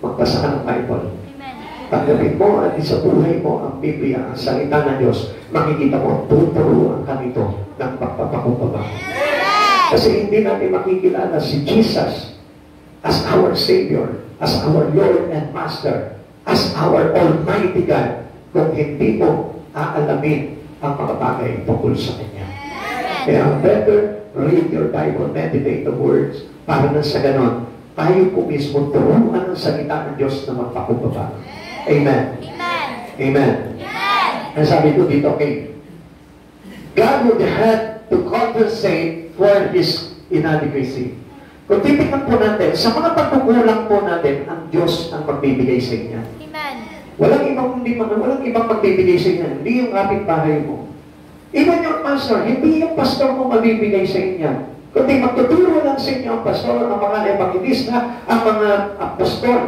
Speaker 1: magbasa ka ng Bible. Tanggapin mo at sa buhay mo ang Biblia, ang salita ng Diyos, makikita mo, tuturuan ka nito ng pagpapakumbaba. Kasi hindi natin makikilala si Jesus as our Savior, as our Lord and Master, as our Almighty God, kung hindi mo aalamin ang mga bagay tungkol sa Kanya. Kaya better read your Bible, meditate the words, para na sa ganon, tayo po mismo turuan ang salita ng Diyos na magpakumbaba. Amen.
Speaker 2: Amen.
Speaker 1: Amen.
Speaker 2: Amen.
Speaker 1: Ang sabi ko dito, okay, God would have to compensate for His inadequacy. Kung titignan po natin, sa mga pagkukulang po natin, ang Diyos ang magbibigay sa inyo.
Speaker 2: Amen.
Speaker 1: Walang ibang magbibigay sa inyo. Hindi yung kapitbahay mo. Even your pastor, hindi yung pastor mo magbibigay sa inyo. Kundi magtuturo lang sa inyo ang pastor, ang mga evangelista, ang mga apostol,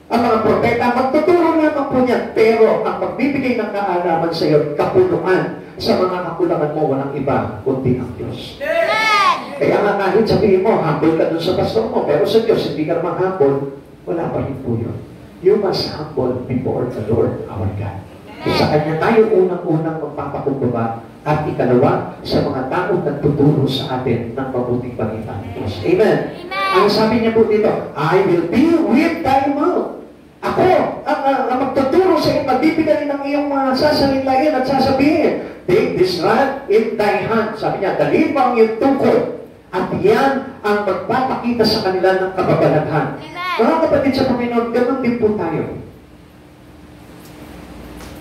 Speaker 1: ang mga propeta, magtuturo lamang po niyan. Pero ang magbibigay ng kaalaman sa iyo, kapuluan sa mga kakulangan mo, walang iba, kundi ang Diyos. Kaya nga kahit sabihin mo, humble ka dun sa pastor mo, pero sa Diyos, hindi ka naman humble, wala pa rin po yun. You must humble before the Lord our God. Sa Kanya tayo unang-unang magpapakumbaba at ikalawa sa mga tao nagtuturo sa atin ng mabuting balita ng Diyos. Amen? Ang sabi niya po dito, I will be with thy mouth. Ako, ang magtuturo sa iyo, magbibigay ng iyong mga sasalitain at sasabihin, take this rod in thy hand. Sabi niya, dalhin mo ang iyong tukod. At yan ang magpapakita sa kanila ng kababalaghan. Mga kapatid sa Panginoon, ganoon din po tayo.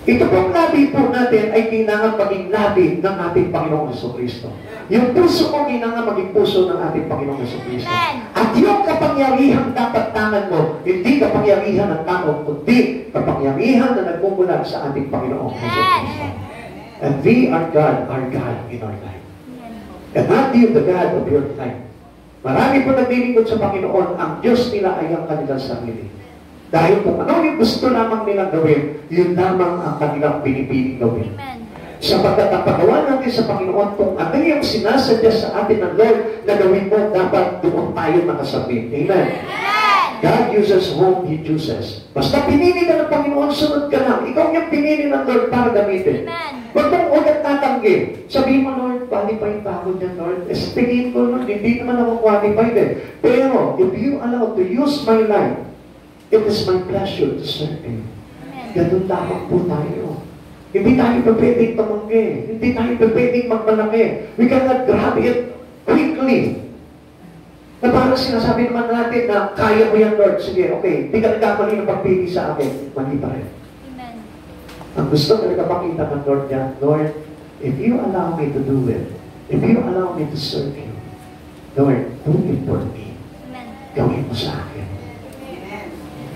Speaker 1: Ito pong labi po natin ay kailangan maging labi ng ating Panginoong Jesucristo. Yung puso mo kailangan maging puso ng ating Panginoong Jesucristo. At yung kapangyarihan dapat tangan mo, hindi kapangyarihan ng tao, kundi kapangyarihan na nagmumula sa ating Panginoong Jesucristo. And we are God in our life. And not you, the God of your life. Marami po naglilingkod sa Panginoon, ang Diyos nila ay ang kanilang sarili. Dahil kung ano yung gusto lamang nilang gawin, yun lamang ang kanilang pinipiling gawin. Sapagkat ang pagawa natin sa Panginoon, kung ano yung sinasadya sa atin ng Lord na gawin mo, dapat doon tayo nakasabi. Amen? God uses whom He chooses. Basta pinili ka ng Panginoon, sunod ka lang. Ikaw yung pinili ng Lord para gamitin. Huwag mong ulit tatanggi. Sabihin mo, Lord, qualified pa ako dyan, Lord. Tingin ko, Lord, hindi naman ako qualified eh. Pero, if you allow to use my life, it is my pleasure to serve you. Ganun lamang po tayo. Hindi tayo pwedeng tumanggi. Hindi tayo pwedeng magmalaki. We cannot grab it quickly. Na parang sinasabi naman natin na kaya mo yan, Lord. Sige, okay. Hindi ka nagkamali ng pagpili sa akin. Mali pa rin.
Speaker 2: Amen.
Speaker 1: Ang gusto na nagkapakita ng Lord niya, Lord, if you allow me to do it, if you allow me to serve you, Lord, do it for me.
Speaker 2: Amen.
Speaker 1: Gawin mo sa akin.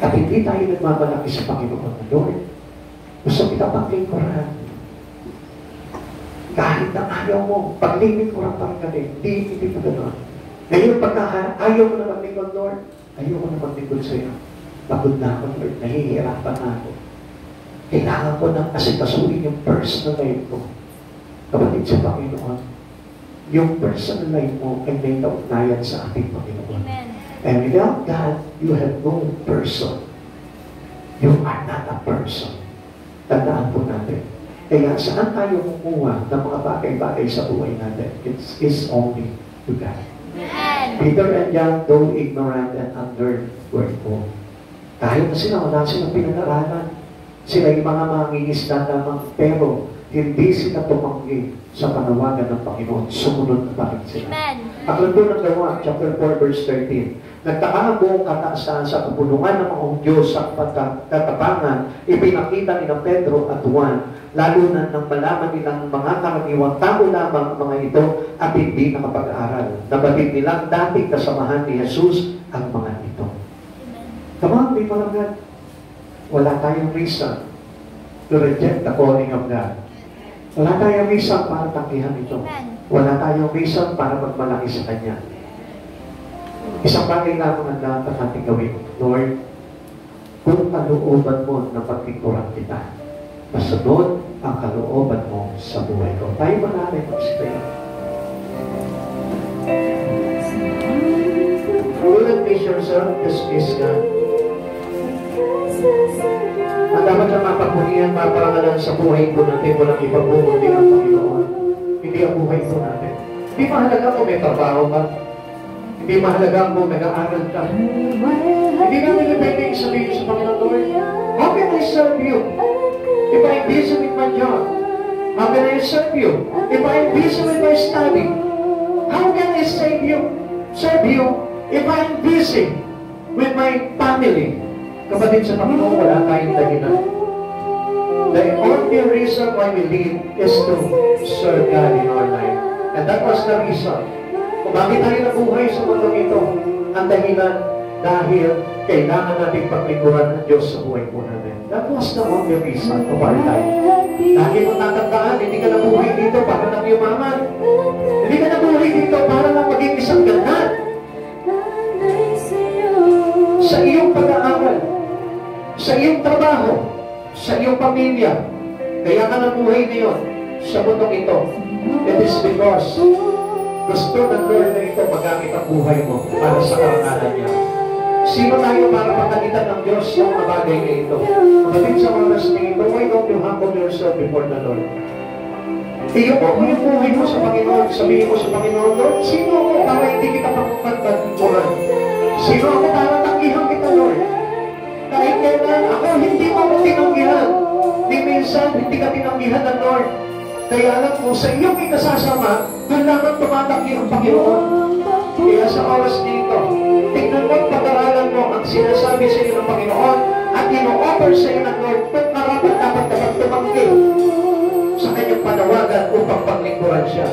Speaker 1: At hindi tayo nagmamalaki sa Panginoon na, Lord, gusto kita paglingkuran. Kahit na ayaw mo, paglingkuran pa rin kami. Hindi pa gano'n. Ngayon, pagka ayaw mo na maglingkod, Lord, ayaw ko na maglingkod sa iyo. Pagod na ako, Lord, nahihirapan na ako. Kailangan ko nang asikasuhin yung personal life ko. Kapatid sa Panginoon, yung personal life mo ay may naugnayan sa ating Panginoon.
Speaker 2: Amen.
Speaker 1: And without God, you have no person. You are not a person. Tandaan po natin. Kaya saan tayo kumuha ng mga bagay-bagay sa buhay natin? It is only to God.
Speaker 2: Amen.
Speaker 1: Peter and John, though ignorant and unlearned, were full. Kahit na sila, wala silang pinag-aralan. Sila yung mga mangingisda lamang, pero hindi sila tumanggi sa panawagan ng Panginoon. Sumunod na bakit sila.
Speaker 2: Amen.
Speaker 1: Aklat po ng Gawa, chapter 4, verse 13. Nagtaka ang buong kataasan sa kapulungan ng mga Diyos sa katapangan, ipinakita ni Pedro at Juan, lalo na nang malaman nilang mga karaniwang tao lamang ang mga ito at hindi nakapag-aaral. Nabatid nilang dating kasamahan ni Jesus ang mga ito. Come on, people of God. Wala tayong reason to reject the calling of God. Wala tayong reason para tanggihan ito. Wala tayong reason para magmalaki sa Kanya. Isang bagay lamang ang dapat natin gawin. Lord, kung kalooban mo na paglingkuran kita, masunod ang kalooban mo sa buhay ko. Tayo ba natin magsitayo? Will it be yourself? Just kiss God. Ang dapat na mapagpunihan, maparangalan sa buhay po natin, walang ipagbubuti ng Panginoon. Hindi ang buhay po natin. Hindi mahalaga kung may trabaho ka. Hindi mahalaga kung nag-aaral ka. Hindi namin pwedeng sabihin sa Panginoon, Lord, how can I serve you if I'm busy with my job? How can I serve you if I'm busy with my study? How can I serve you if I'm busy with my family? Kapatid sa Panginoon, wala tayong dahilan. The only reason why we live is to serve God in our life. And that was the reason. Kung bakit tayo nabuhay sa mundong ito, ang dahilan dahil kailangan natin paglingkuran ng Diyos sa buhay po natin. That was the only reason of our life. Dahil kung tatandaan, hindi ka nabuhay dito para lang yumaman. Hindi ka nabuhay dito para lang maging isang ganhan. Sa iyong pag-aaral, sa iyong trabaho, sa iyong pamilya, kaya ka nabuhay ngayon sa mundong ito. It is because gusto ng Lord na ito magamit ang buhay mo para sa karangalan niya. Sino tayo para pagkalitan ng Diyos ng mga bagay na ito? Kapatid sa oras na ito, why don't you humble yourself before the Lord? Iyo po, yung buhay mo sa Panginoon, sabihin mo sa Panginoon, Lord, sino ako para hindi kita pagpagpagpuran? Sino ako para tanggihan kita, Lord? Kahit kailan ako hindi mo ako tinanggihan. Di minsan, hindi ka tinanggihan ng Lord. Kaya alam mo, sa iyong ikasasama, doon lamang tumatanggi ang Panginoon. Kaya sa oras dito, tingnan mo at pag-aralan mo ang sinasabi sa iyo ng Panginoon at ino-offer sa iyo ng Lord kung karapat dapat tumanggi sa kanyang panawagan upang paglingkuran siya.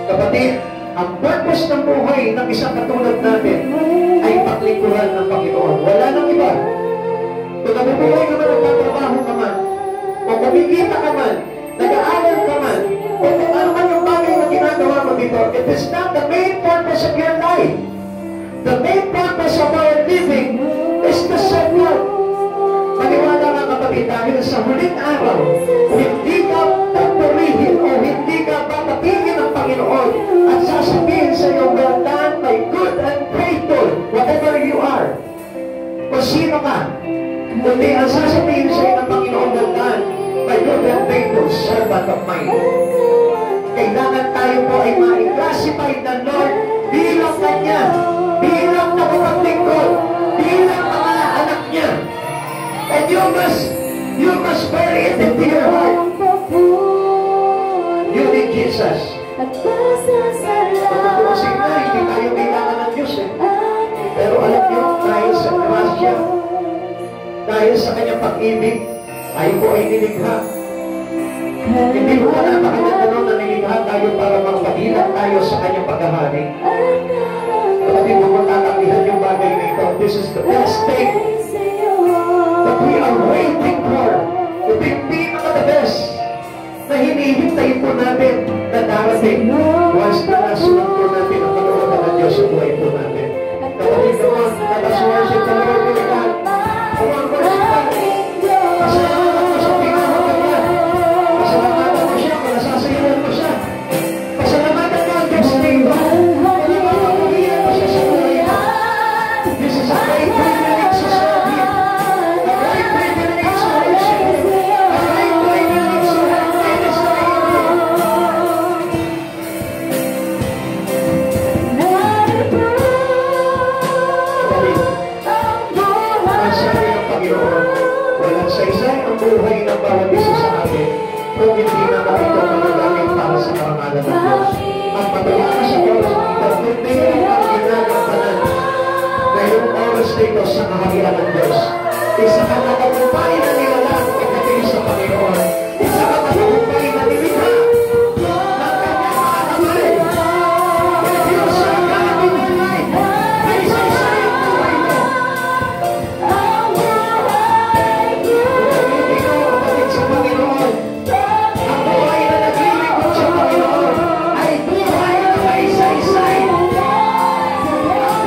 Speaker 1: Kapatid, ang purpose ng buhay ng isang katulad natin ay paglingkuran ng Panginoon. Wala nang iba. Kung nabubuhay ka man, nagtatrabaho ka man, o kumikita ka man, nag-aaral ka man, o kung ano man yung bagay na ginagawa mo dito, it is not the main purpose of your life. The main purpose of our living is to serve God. Maniwala ka kapatid, dahil sa huling araw, hindi ka papurihin o hindi ka papatigin ng Panginoon at sasabihin sa iyo, well done, my good and faithful, whatever you are. Kung sino ka, kundi ang sasabihin sa iyo ng Panginoon, well done, my good and faithful servant of mine. Kailangan tayo po ay ma-classify ng Lord bilang kanya, bilang nakapaglingkod, bilang mga anak niya. And you must bury it into your heart. You need Jesus. Pagkakusin na, hindi tayo kailangan ng Diyos eh. Pero alam niyo, dahil sa grasya, dahil sa kanyang pag-ibig, tayo po ay nilikha. Hindi mo na napakaganda nun na nilikha tayo para magpagilang tayo sa kanyang pag-ahari. Kapatid mo kung tataklihan yung bagay na ito, this is the best thing that we are waiting for. Ito yung pinaka-the best na hinihintay po natin na darating once na nasunod po natin ang pag-uwa ng Diyos sa buhay po natin. Kapatid mo, let us worship the Lord with God. Come on, worship God. Pasalamatan mo sa pinahon ka niya. Pasalamatan mo siya, palasasayawan mo siya. Pasalamatan mo ang Diyos dito. Palapapagilan mo siya sa buhay mo. This is a great privilege to serve Him. A great privilege to worship Him. A great privilege to have minister in Him. Walang saysay ang buhay ng bawat isa sa atin kung hindi na ito magagamit para sa karangalan ng Diyos. Ang matawakas sa Diyos dito, kundi ang ginagampanan ngayong oras dito sa kaharian ng Diyos. Isa ka matagumpay na nilalang pagdating sa Panginoon. Isa ka matagumpay na nilikha ng kanyang mga kamay. If you serve God in your life, ay saysay ang buhay mo. Sa Panginoon, ang buhay na naglilingkod sa Panginoon ay buhay na may saysay. Ang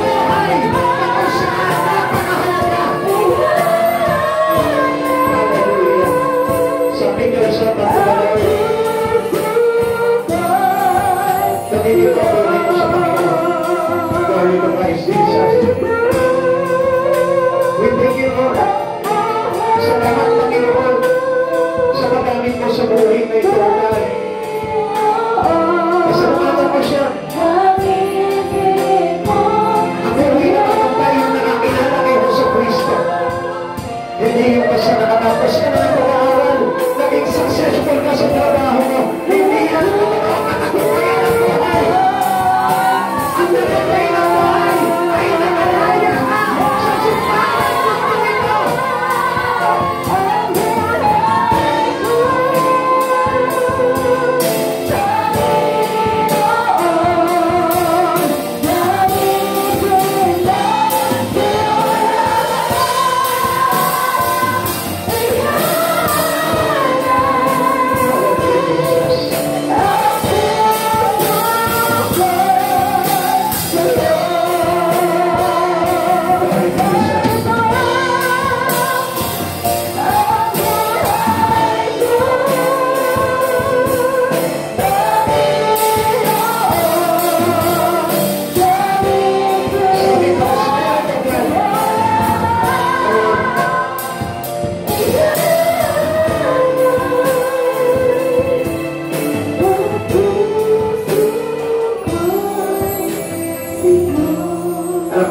Speaker 1: buhay na kung saan napakahalaga. Hallelujah. Sabi niyo sa Panginoon, sabihin ko buhay mo sa Panginoon. Glory to Christ Jesus. We thank you, Lord. Salamat, Panginoon, sa magamit mo sa buhay na ito, Lord. Pasalamatan mo siya. Ang buhay na kapantay yung nakakilala kay Jesucristo. Hindi yung kasi nakatapos ka na ng pag-aaral, naging successful ka sa trabaho mo. Hindi yan ang nakatagumpayan ng buhay.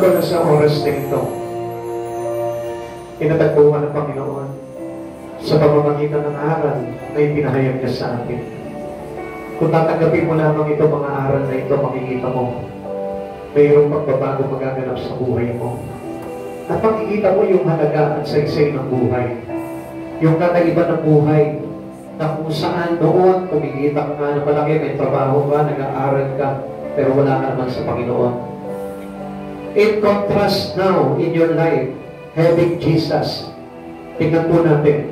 Speaker 1: ko na sa oras na ito, kinatagpuan ng Panginoon sa pamamagitan ng aral na ipinahayag niya sa atin. Kung tatanggapin mo lamang ito, mga aral na ito, makikita mo, mayroong pagbabago magaganap sa buhay mo. At makikita mo yung halaga at saysay ng buhay. Yung kakaiba ng buhay, na kung saan noon, kumikita ka nga na malaki, may trabaho ka, nag-aaral ka, pero wala ka naman sa Panginoon. In contrast now, in your life, having Jesus, tingnan po natin,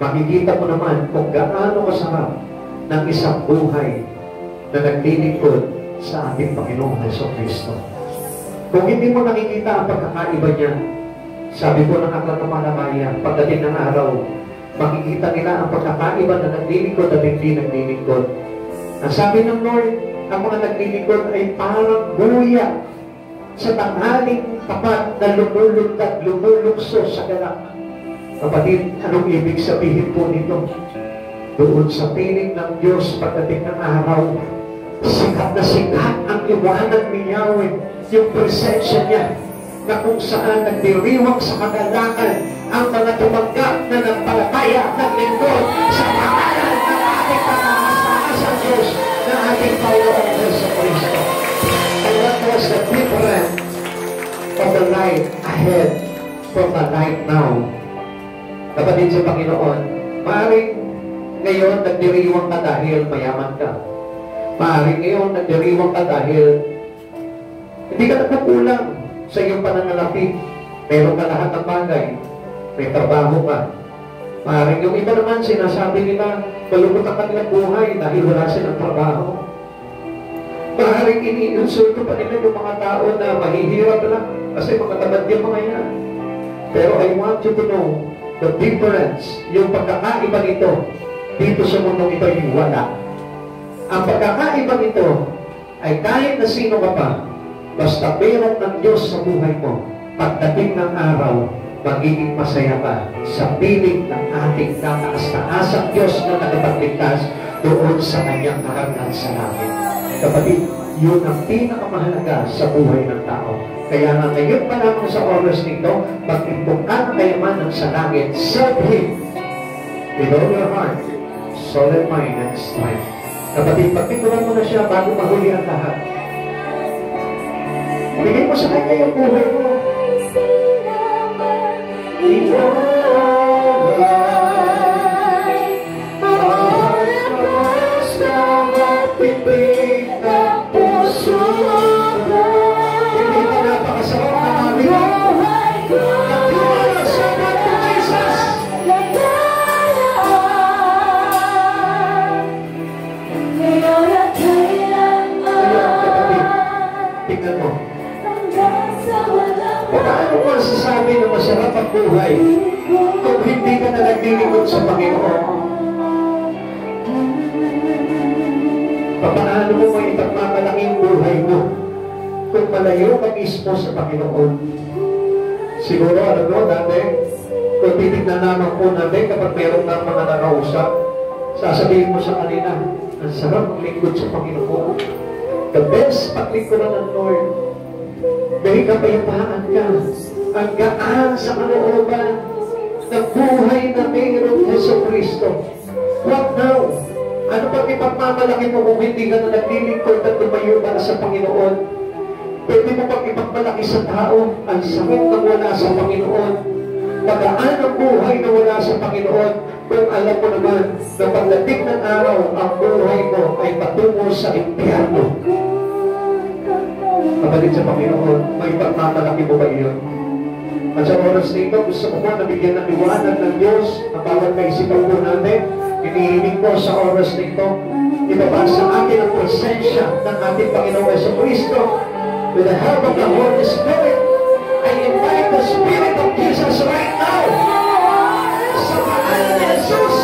Speaker 1: makikita mo naman kung gaano kasarap ng isang buhay na naglilingkod sa ating Panginoong Jesucristo. Kung hindi mo nakikita ang pagkakaiba niya, sabi po ng aklat ng Malakaya, pagdating ng araw, makikita nila ang pagkakaiba na naglilingkod at hindi naglilingkod. Ang sabi ng Lord, ang mga naglilingkod ay parang buya sa tanghaling tapat na lumulukso sa galak. Kapatid, anong ibig sabihin po nito? Doon sa piling ng Diyos pagdating ng araw, sikat na sikat ang liwanag ni Yahweh, yung presensya niya, na kung saan nagdiriwang sa kagalakan ang mga tumanggap na nagpalataya, naglingkod sa pangalan ng ating pangangasiwang Diyos na ating Panginoong Jesucristo. And what was the difference of the light ahead from the light now? Kapatid sa Panginoon, maaaring ngayon nagdiriwang ka dahil mayaman ka. Maaaring ngayon nagdiriwang ka dahil hindi ka nagkukulang sa iyong pananalapi. Meron ka lahat ng bagay. May trabaho ka. Maaaring yung iba naman sinasabi nila, malungkot ang kanilang buhay dahil wala silang trabaho. Maaaring iniinsulto pa nila yung mga tao na mahihirap lang kasi makatabad yung mga yan. Pero I want you to know the difference, yung pagkakaiba nito dito sa mundong ito yung wala. Ang pagkakaiba nito ay kahit na sino ka pa, basta meron ng Diyos sa buhay mo, pagdating ng araw, magiging masaya ka sa piling ng ating tataas-taasang Diyos na nakapagligtas doon sa kanyang karangan sa langit. Kapatid, yun ang pinakamahalaga sa buhay ng tao. Kaya nga ngayon pa lamang sa oras nito, mag-impong ka ng kayamanan sa langit, serve Him with all your heart, soul and mind and strength. Kapatid, pagpikuran mo na siya bago mahuli ang lahat. Bigay mo sa kanya yung buhay mo. Sabi na masarap ang buhay kung hindi ka na naglilingkod sa Panginoon. Paano mo may ipagmamalaki ang buhay mo kung malayo ka mismo sa Panginoon? Siguro, alam mo, dati, kung titignan naman po natin kapag mayroong ng mga nakausap, sasabihin mo sa kanila, ang sarap maglingkod sa Panginoon. The best paglingkodan ng Lord. Dahil kapayapaan ka, ang gaan sa kalooban ng buhay na mayroong Jesucristo. What now? Ano pag ipagmamalaki mo kung hindi ka na naglilingkod at lumayo para sa Panginoon? Pwede mo pag ipagmalaki sa tao, ang sakit na wala sa Panginoon. Magaan ang buhay na wala sa Panginoon. Kung alam mo naman na pagdating ng araw, ang buhay mo ay patungo sa impyerno. Kapatid sa Panginoon, may pagmamalaki mo ba iyon? At sa oras nito, gusto ko po nabigyan ng liwanag ng Diyos ang bawat kaisipan po natin. Inihiling ko sa oras nito, ibaba sa atin ang presensya ng ating Panginoong Jesucristo. With the help of the Holy Spirit, I invite the Spirit of Jesus right now. Sa pangalan ni Jesus,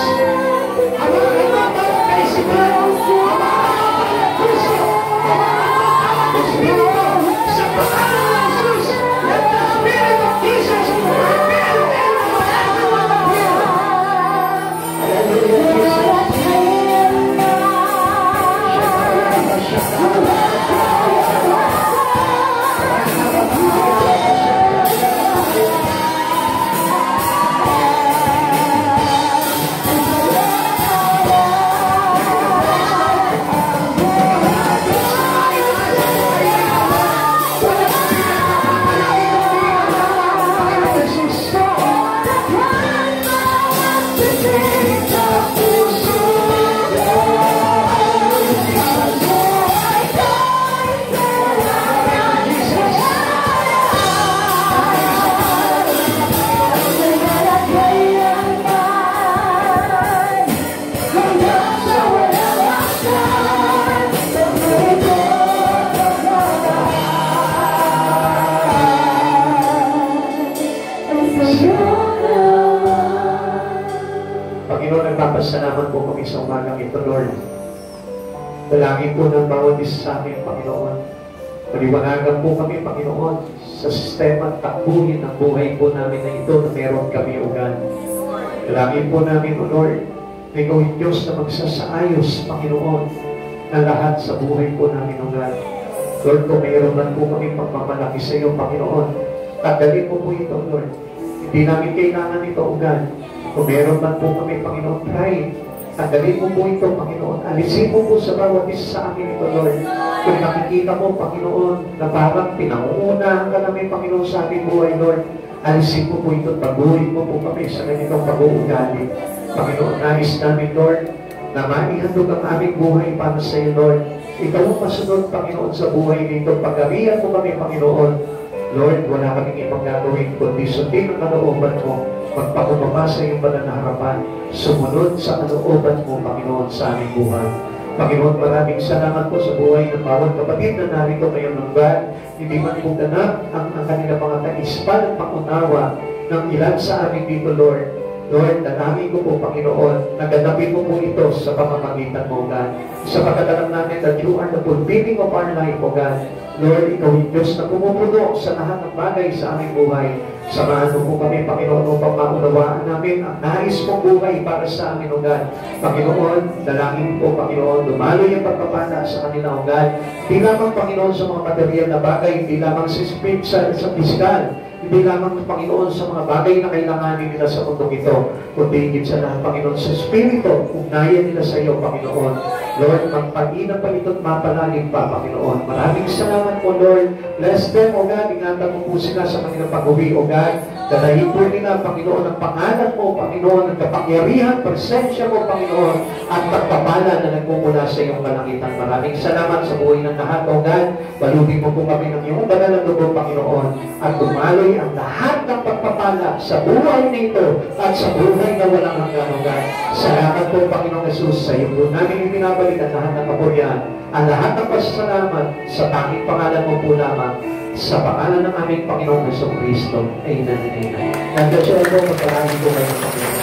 Speaker 1: hawakan mo ang bawat kaisipan, hawakan mo ang puso, hawakan mo ang Espiritu, sa pangalan ni Jesus. Let the Spirit of Jesus reveal in our lives. Hallelujah. Dalangin po ng bawat isa sa amin, Panginoon. Maliwanagan po kami, Panginoon, sa sistema at takbuhin ng buhay po namin na ito na meron kami, O God. Dalangin po namin, O Lord, na Ikaw yung Diyos na magsasaayos, Panginoon, na lahat sa buhay po namin, O God. Lord, kung mayroon man po kami pagmamalaki sa iyo, Panginoon, tanggalin mo po ito, Lord. Hindi namin kailangan ito, O God. Kung mayroon man po kami, Panginoon, pride, tanggalin mo po ito, Panginoon. Alisin mo po sa bawat isa sa amin ito, Lord. Kung nakikita mo, Panginoon, na parang pinangungunahan ka namin, Panginoon, sa aming buhay, Lord, alisin mo po ito, baguhin mo po kami sa ganitong pag-uugali. Panginoon, nais namin, Lord, na maihandog ang aming buhay para sa iyo, Lord. Ikaw ang masunod, Panginoon, sa buhay nito. Pag-arihan mo kami, Panginoon. Lord, wala kaming ibang gagawin, kundi sundin ang kalooban mo. Magpakumbaba sa iyong banal na harapan. Sumunod sa kalooban mo, Panginoon, sa aming buhay. Panginoon, maraming salamat po sa buhay ng bawat kapatid na narito ngayong lugar. Hindi man po ganap ang kanilang mga kaispan at pangunawa ng ilan sa amin dito, Lord. Lord, dalangin ko po, Panginoon, naganapin mo po ito sa pamamagitan mo, God. Sa pagkatalang natin that you are the fulfilling of our life, O God. Lord, ikaw yung Diyos na pumupuno sa lahat ng bagay sa aming buhay. Samahan mo po kami, Panginoon, upang maunawaan namin ang nais mong buhay para sa amin, O God. Panginoon, dalangin po, Panginoon, dumalo yung pagpapala sa kanila, O God. Hindi lamang, Panginoon, sa mga material na bagay, hindi lamang sa piskal, hindi lamang, Panginoon, sa mga bagay na kailanganin nila sa mundong ito, kundi higit sa lahat, Panginoon, sa Espiritu, ugnayan nila sa iyo, Panginoon. Lord, magpag-ina pa ito at mapalalim pa, Panginoon. Maraming salamat po, Lord. Bless them, O God. Ingatan mo po sila sa kanilang pag-uwi, O God. Dalahin po nila, Panginoon, ang pangalan mo, Panginoon, ang kapangyarihan, presensya mo, Panginoon, at pagpapala na nagmumula sa iyong kalangitan. Maraming salamat sa buhay ng lahat, O God. Balutin mo po kami ng iyong banal na dugo, Panginoon, at dumaloy ang lahat ng pagpapala sa buhay nito at sa buhay na walang hanggan, O God. Salamat po, Panginoong Jesus, sa iyo po namin ibinabalik ang lahat ng kapurihan, ang lahat ng pasasalamat sa tanging pangalan mo po lamang, sa pangalan ng aming Panginoong Hesus Kristo. Amen and amen. Nandito siya po, magpalahin po kayo ng Panginoon.